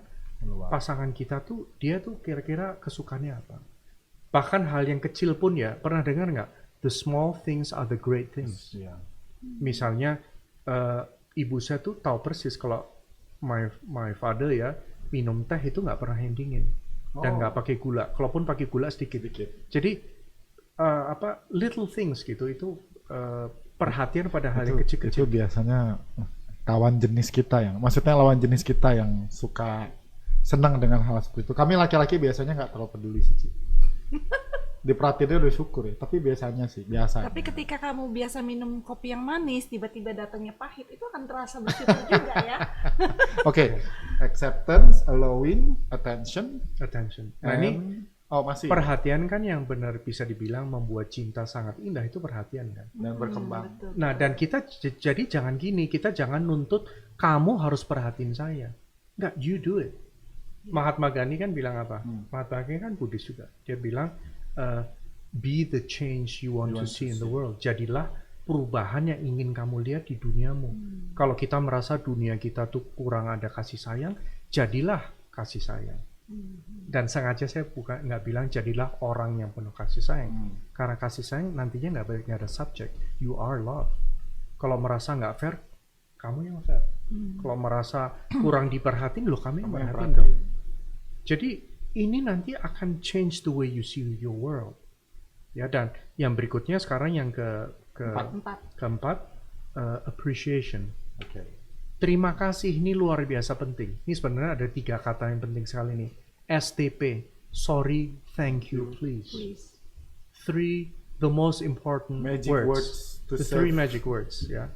pasangan kita tuh, dia tuh kira-kira kesukaannya apa. Bahkan hal yang kecil pun ya, pernah dengar nggak? The small things are the great things. Iya. Misalnya ibu saya tuh tahu persis kalau my father ya minum teh itu nggak pernah yang dingin dan nggak pakai gula. Kalaupun pakai gula sedikit. Jadi little things gitu itu perhatian pada hal yang Itu kecil-kecil. biasanya kawan jenis kita yang, maksudnya lawan jenis kita yang suka senang dengan hal seperti itu. Kami laki-laki biasanya nggak terlalu peduli sih, Ci. Diperhatiinnya udah syukur ya, tapi biasanya sih, biasa. Tapi ketika kamu biasa minum kopi yang manis, tiba-tiba datangnya pahit, itu akan terasa bersyukur juga ya. Oke, acceptance, allowing, attention, Attention. Nah ini masih perhatian kan yang benar bisa dibilang membuat cinta sangat indah, itu perhatian kan. dan berkembang. Betul. Nah dan kita jadi jangan gini, kita jangan nuntut kamu harus perhatiin saya. Enggak, you do it. Mahatma Gandhi kan bilang apa? Mahatma Gandhi kan Buddhis juga. Dia bilang be the change you want to see in the world. Jadilah perubahan yang ingin kamu lihat di duniamu. Kalau kita merasa dunia kita tuh kurang ada kasih sayang, jadilah kasih sayang. Dan sengaja saya nggak bilang jadilah orang yang penuh kasih sayang. Karena kasih sayang nantinya nggak ada subjek. You are love. Kalau merasa nggak fair, kamu yang fair. Kalau merasa kurang diperhatiin, loh kamu yang perhatiin dong. Jadi ini nanti akan change the way you see your world. Ya, dan yang berikutnya sekarang yang keempat, appreciation. Terima kasih ini luar biasa penting. Ini sebenarnya ada 3 kata yang penting sekali nih. STP, sorry, thank you, please. 3 the most important Magic words to the serve. 3 magic words, ya.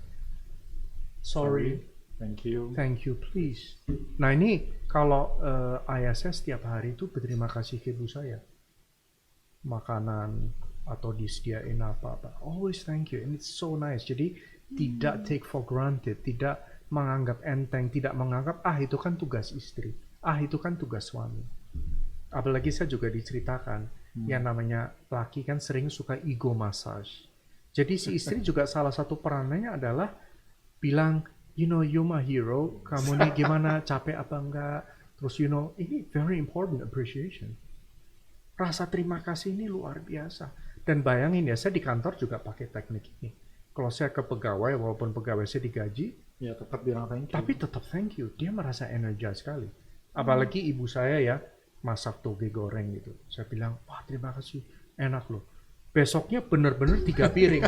Sorry, thank you. thank you, please. Nah ini kalau ayah saya setiap hari itu berterima kasih ke ibu saya. Makanan atau disediain apa-apa. Always thank you. And it's so nice. Jadi tidak take for granted. Tidak menganggap enteng. Tidak menganggap, itu kan tugas istri. Itu kan tugas suami. Apalagi saya juga diceritakan. Yang namanya laki kan sering suka ego massage. Jadi si istri juga salah satu perannya adalah bilang, you know, you my hero, kamu nih gimana, capek apa enggak, terus you know, ini very important appreciation. Rasa terima kasih ini luar biasa. Dan bayangin ya, saya di kantor juga pakai teknik ini. Kalau saya ke pegawai, walaupun pegawai saya digaji, Ya tetap bilang thank you. tapi tetap thank you, dia merasa energize sekali. Apalagi ibu saya ya, masak toge goreng gitu. Saya bilang, wah terima kasih, enak loh. Besoknya benar-benar 3 piring.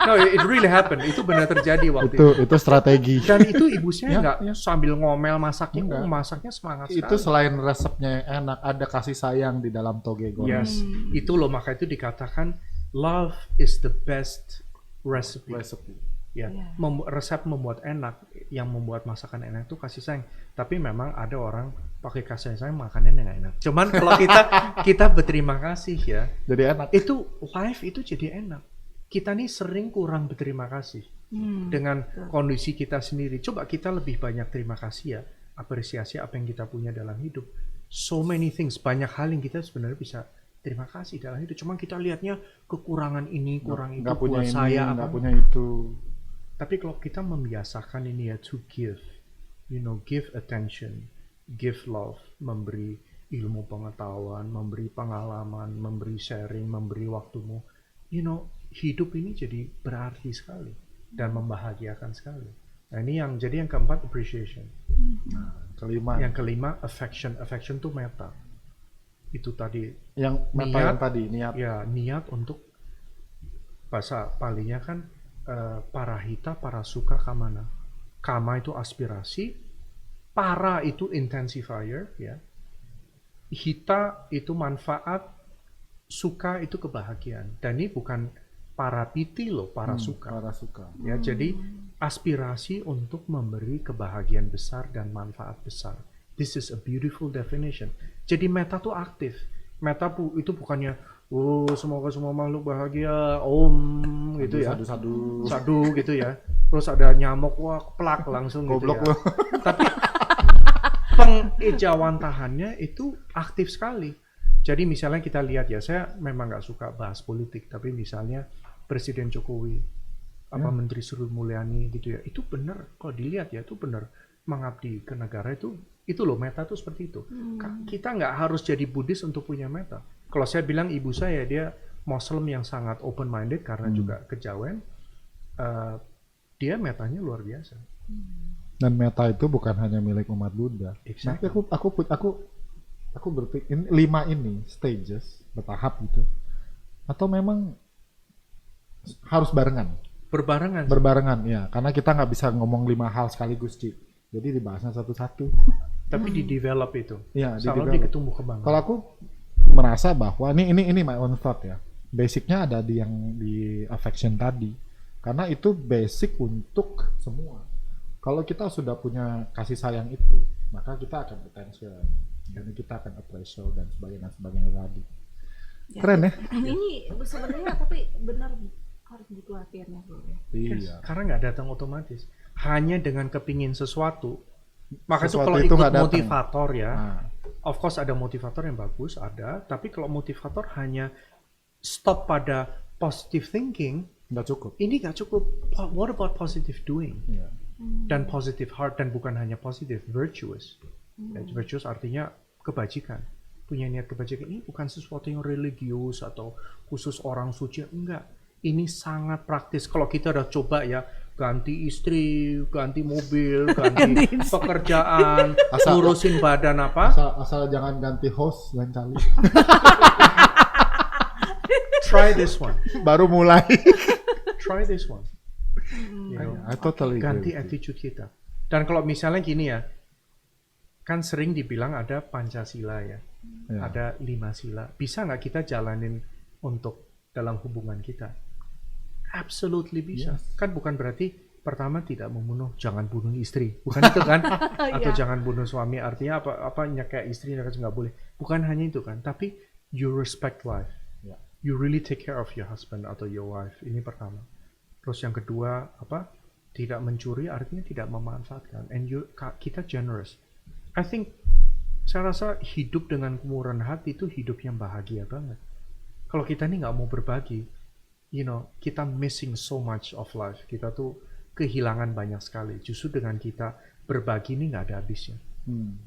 No, it really happened. Itu benar terjadi waktu Itu strategi. Dan itu ibu saya Ya, nggak ya. sambil ngomel masaknya, Enggak. masaknya semangat Itu sekali. selain resepnya yang enak, ada kasih sayang di dalam toge goreng. Yes, itu loh, maka itu dikatakan love is the best recipe. Recipe. Ya, resep membuat enak, yang membuat masakan enak itu kasih sayang. Tapi memang ada orang pakai kasih sayang makannya nggak enak. Cuman kalau kita berterima kasih ya, Jadi enak. itu life itu jadi enak. Kita nih sering kurang berterima kasih dengan kondisi kita sendiri. Coba kita lebih banyak terima kasih ya, apresiasi apa yang kita punya dalam hidup. So many things, banyak hal yang kita sebenarnya bisa terima kasih dalam hidup. Cuma kita lihatnya kekurangan ini, kurang itu, Nggak punya buat ini, saya nggak apa. punya itu. Tapi kalau kita membiasakan ini ya, to give, you know, give attention, give love, memberi ilmu pengetahuan, memberi pengalaman, memberi sharing, memberi waktumu, you know, hidup ini jadi berarti sekali dan membahagiakan sekali. Nah ini jadi yang keempat, appreciation. Kelima. Yang kelima, affection. Affection tuh meta. itu tadi Yang meta Niat. yang tadi niat. ya niat untuk bahasa Palinya kan parahita parasuka kamana. Kama itu aspirasi, para itu intensifier ya. Hita itu manfaat, suka itu kebahagiaan. Dan ini bukan para piti loh, para suka. Para suka. Ya, jadi aspirasi untuk memberi kebahagiaan besar dan manfaat besar. This is a beautiful definition. Jadi meta tuh aktif. Meta itu bukannya semoga semua makhluk bahagia, om gitu ya. Sadu-sadu. Sadu gitu ya. Terus ada nyamuk, wah plak langsung Goblok gitu lo. ya. Tapi pengejawantahannya itu aktif sekali. Jadi misalnya kita lihat ya, saya memang nggak suka bahas politik, tapi misalnya Presiden Jokowi, Menteri Sri Mulyani gitu ya, itu benar. Kalau dilihat ya, itu benar mengabdi ke negara itu loh, meta itu seperti itu. Kita nggak harus jadi Buddhis untuk punya meta. Kalau saya bilang ibu saya, dia Muslim yang sangat open minded karena juga kejawen, dia metanya luar biasa. Dan meta itu bukan hanya milik umat Buddha. Exactly. Tapi aku berpikir 5 ini stages bertahap gitu. Atau memang harus barengan? Berbarengan. Berbarengan ya, karena kita nggak bisa ngomong 5 hal sekaligus, Ci. Jadi dibahasnya satu-satu. Tapi di develop itu. Iya, Selalu ditumbuh kembang. Kalau aku merasa bahwa ini my own thought ya. Basicnya ada di yang di affection tadi. Karena itu basic untuk semua. Kalau kita sudah punya kasih sayang itu, maka kita akan attention, dan kita akan appraisal dan sebagainya tadi. Ya, Keren ya? Ini sebenarnya tapi benar harus butuh latihannya dulu ya. Iya. Karena nggak datang otomatis. Hanya dengan kepingin sesuatu. Maka itu Sesuatu kalau itu ikut nggak datang. motivator ya, Nah, of course ada motivator yang bagus, ada. Tapi kalau motivator hanya stop pada positive thinking, nggak cukup. ini nggak cukup. What about positive doing? Iya. Dan positive heart, dan bukan hanya positive, virtuous. Ya, virtuous artinya kebajikan. Punya niat kebajikan. Ini bukan sesuatu yang religius atau khusus orang suci, enggak. Ini sangat praktis. Kalau kita udah coba ya, ganti istri, ganti mobil, ganti pekerjaan, ngurusin badan apa, Asal jangan ganti host dan kali. try this one. Baru mulai. Try this one. You know, I totally ganti agree with you. attitude kita. Dan kalau misalnya gini ya, kan sering dibilang ada Pancasila ya, Ya. ada 5 sila. Bisa nggak kita jalanin untuk dalam hubungan kita? Absolutely bisa. Yes. Kan bukan berarti pertama tidak membunuh, jangan bunuh istri, bukan itu kan? Atau Iya. jangan bunuh suami, artinya apa nyakek istri nggak boleh. Bukan hanya itu kan, tapi you respect life. Ya. You really take care of your husband atau your wife. Ini pertama. Terus yang kedua apa? Tidak mencuri artinya tidak memanfaatkan. And kita generous. I think saya rasa hidup dengan kemurahan hati itu hidup yang bahagia banget. Kalau kita ini nggak mau berbagi, you know, kita missing so much of life. Kita tuh kehilangan banyak sekali. Justru dengan kita berbagi ini nggak ada habisnya.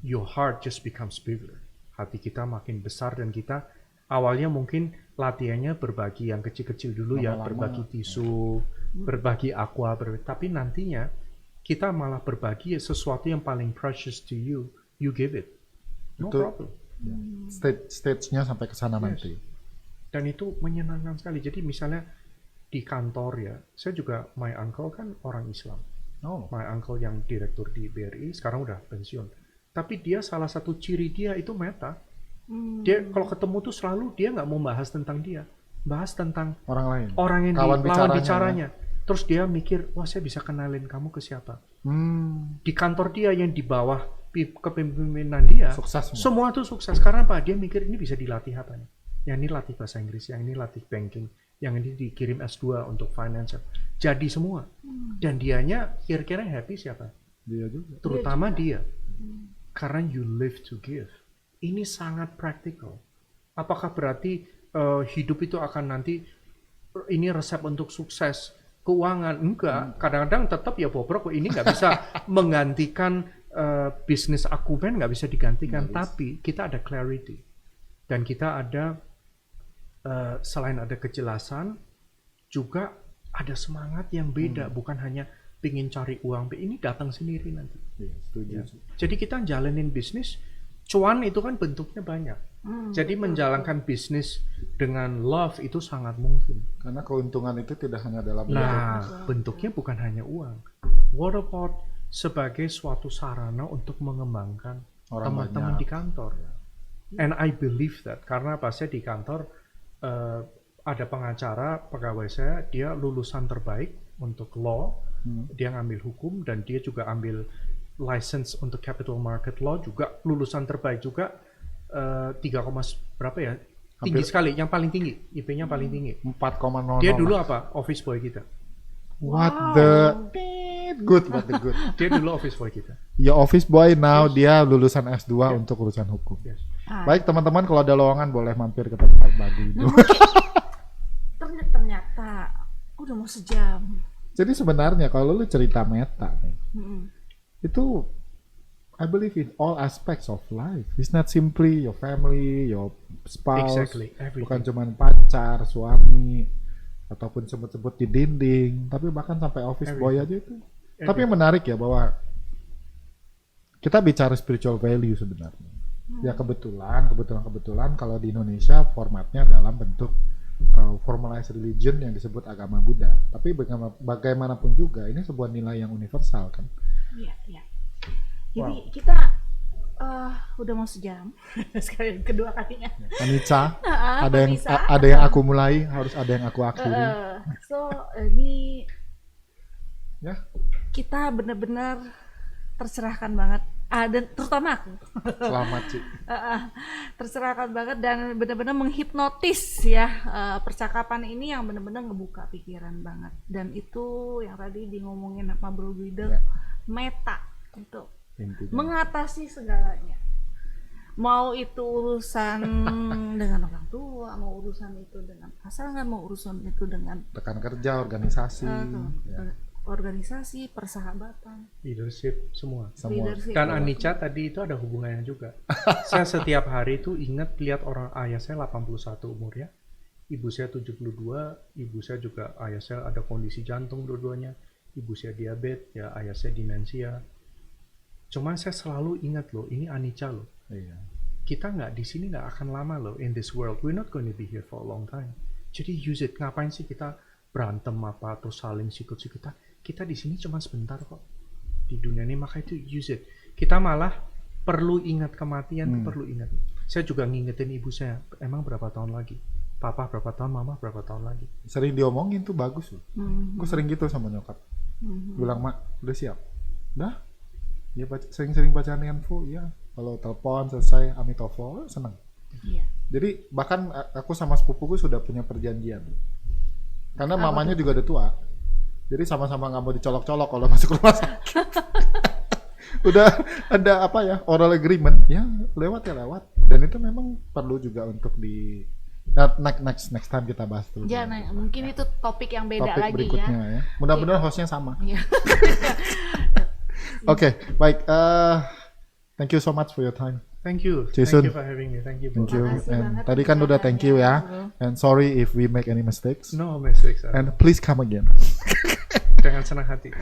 Your heart just becomes bigger. Hati kita makin besar dan kita awalnya mungkin latihannya berbagi yang kecil-kecil dulu ya, Lama-lama, berbagi tisu, berbagi aqua, tapi nantinya kita malah berbagi sesuatu yang paling precious to you, you give it. No Itu- problem. Stage-nya sampai ke sana Yes. nanti. Dan itu menyenangkan sekali. Jadi misalnya di kantor ya, saya juga my uncle kan orang Islam. Oh, My uncle yang direktur di BRI sekarang udah pensiun. Tapi dia salah satu ciri dia itu meta. Dia kalau ketemu tuh selalu dia nggak mau bahas tentang dia, bahas tentang orang lain. orang yang Lawan lawan bicaranya, bicaranya. Terus dia mikir, wah saya bisa kenalin kamu ke siapa. Di kantor dia yang di bawah kepemimpinan dia, Sukses semua. semua tuh sukses. Karena apa? Dia mikir ini bisa dilatih apa nih? Yang ini latih bahasa Inggris, yang ini latih banking, yang ini dikirim S2 untuk financial. Jadi semua. Dan dianya kira-kira happy siapa? Dia juga. Terutama dia. Karena you live to give. Ini sangat praktikal. Apakah berarti hidup itu akan nanti ini resep untuk sukses keuangan? Enggak. Kadang-kadang tetap ya bobrok. Ini nggak bisa menggantikan bisnis akumen, nggak bisa digantikan. Tapi kita ada clarity. Dan kita ada selain ada kejelasan, juga ada semangat yang beda. Bukan hanya pingin cari uang. Ini datang sendiri nanti. Iya, setuju. Ya. Jadi kita jalanin bisnis, cuan itu kan bentuknya banyak. Jadi menjalankan bisnis dengan love itu sangat mungkin. Karena keuntungan itu tidak hanya dalam Nah, bentuknya bukan hanya uang. What about sebagai suatu sarana untuk mengembangkan Orang teman-teman banyak. di kantor? And I believe that karena pas saya di kantor ada pengacara pegawai saya, dia lulusan terbaik untuk law, dia ngambil hukum dan dia juga ambil license untuk capital market law juga lulusan terbaik juga 3, berapa ya? Tinggi sekali, yang paling tinggi, IP-nya paling tinggi. 4,00. Dia dulu apa? Office boy kita. What Wow. the good, what the good. Dia dulu office boy kita. Ya office boy now dia lulusan S2 untuk urusan hukum. Yes. Baik teman-teman, kalau ada lowongan boleh mampir ke tempat Bagu itu. Ternyata udah mau sejam. Jadi sebenarnya kalau lu cerita meta nih, Mm-mm. itu I believe in all aspects of life. It's not simply your family, your spouse, Exactly, everything. bukan cuma pacar, suami, ataupun sebut-sebut di dinding, tapi bahkan sampai office boy aja itu. Tapi yang menarik ya bahwa kita bicara spiritual value sebenarnya. Ya kebetulan kalau di Indonesia formatnya dalam bentuk formalized religion yang disebut agama Buddha. Tapi bagaimanapun juga ini sebuah nilai yang universal kan. Iya, iya. Jadi Wow. kita udah mau sejam. Sekali kedua kalinya. Anicca, Ah, ada yang bisa. ada yang aku mulai, harus ada yang aku akhiri. So ini Ya, kita benar-benar tercerahkan banget. Dan terutama aku selamat Ci. tercerahkan banget dan benar-benar menghipnotis ya percakapan ini yang benar-benar ngebuka pikiran banget. Dan itu yang tadi di ngomongin sama Bro Guido, Ya. meta itu Intinya. mengatasi segalanya. Mau itu urusan dengan orang tua, mau urusan itu dengan pasangan, mau urusan itu dengan Rekan kerja, organisasi, ya, organisasi, persahabatan, Leadership, semua. semua. leadership. Dan Anicca tadi itu ada hubungannya juga. Saya setiap hari itu ingat lihat orang ayah saya 81 umurnya, ibu saya 72, ibu saya juga ayah saya ada kondisi jantung dua-duanya, ibu saya diabetes, ya ayah saya demensia. Cuma saya selalu ingat loh, ini Anicca loh. Iya. Kita nggak di sini nggak akan lama loh in this world. We're not going to be here for a long time. Jadi use it. Ngapain sih kita berantem apa atau saling sikut-sikutan? Kita di sini cuma sebentar kok di dunia ini, maka itu use it. Kita malah perlu ingat kematian, perlu ingat. Saya juga ngingetin ibu saya, emang berapa tahun lagi? Papa berapa tahun, mama berapa tahun lagi? Sering diomongin tuh bagus loh. Gue sering gitu sama nyokap. Bilang, "Mak, udah siap?" "Udah." Ya sering-sering bacaan info, ya. Kalau telepon selesai Amitofo, seneng. Iya. Jadi bahkan aku sama sepupuku sudah punya perjanjian. Karena mamanya juga udah tua. Jadi sama-sama nggak mau dicolok-colok kalau masuk rumah sakit. Udah ada apa ya, oral agreement. Ya lewat ya lewat. Dan itu memang perlu juga untuk di next time kita bahas tuh. Ya, nah, mungkin itu topik yang beda Topik lagi berikutnya ya. Mudah-mudahan hostnya sama. ya. Oke, baik. Thank you so much for your time. Thank you. Jason. Thank you for having me. Thank you. Thank you. Makasih And banget tadi kan udah thank you ya. Bro. And sorry if we make any mistakes. No mistakes. And please come again. Dengan senang hati.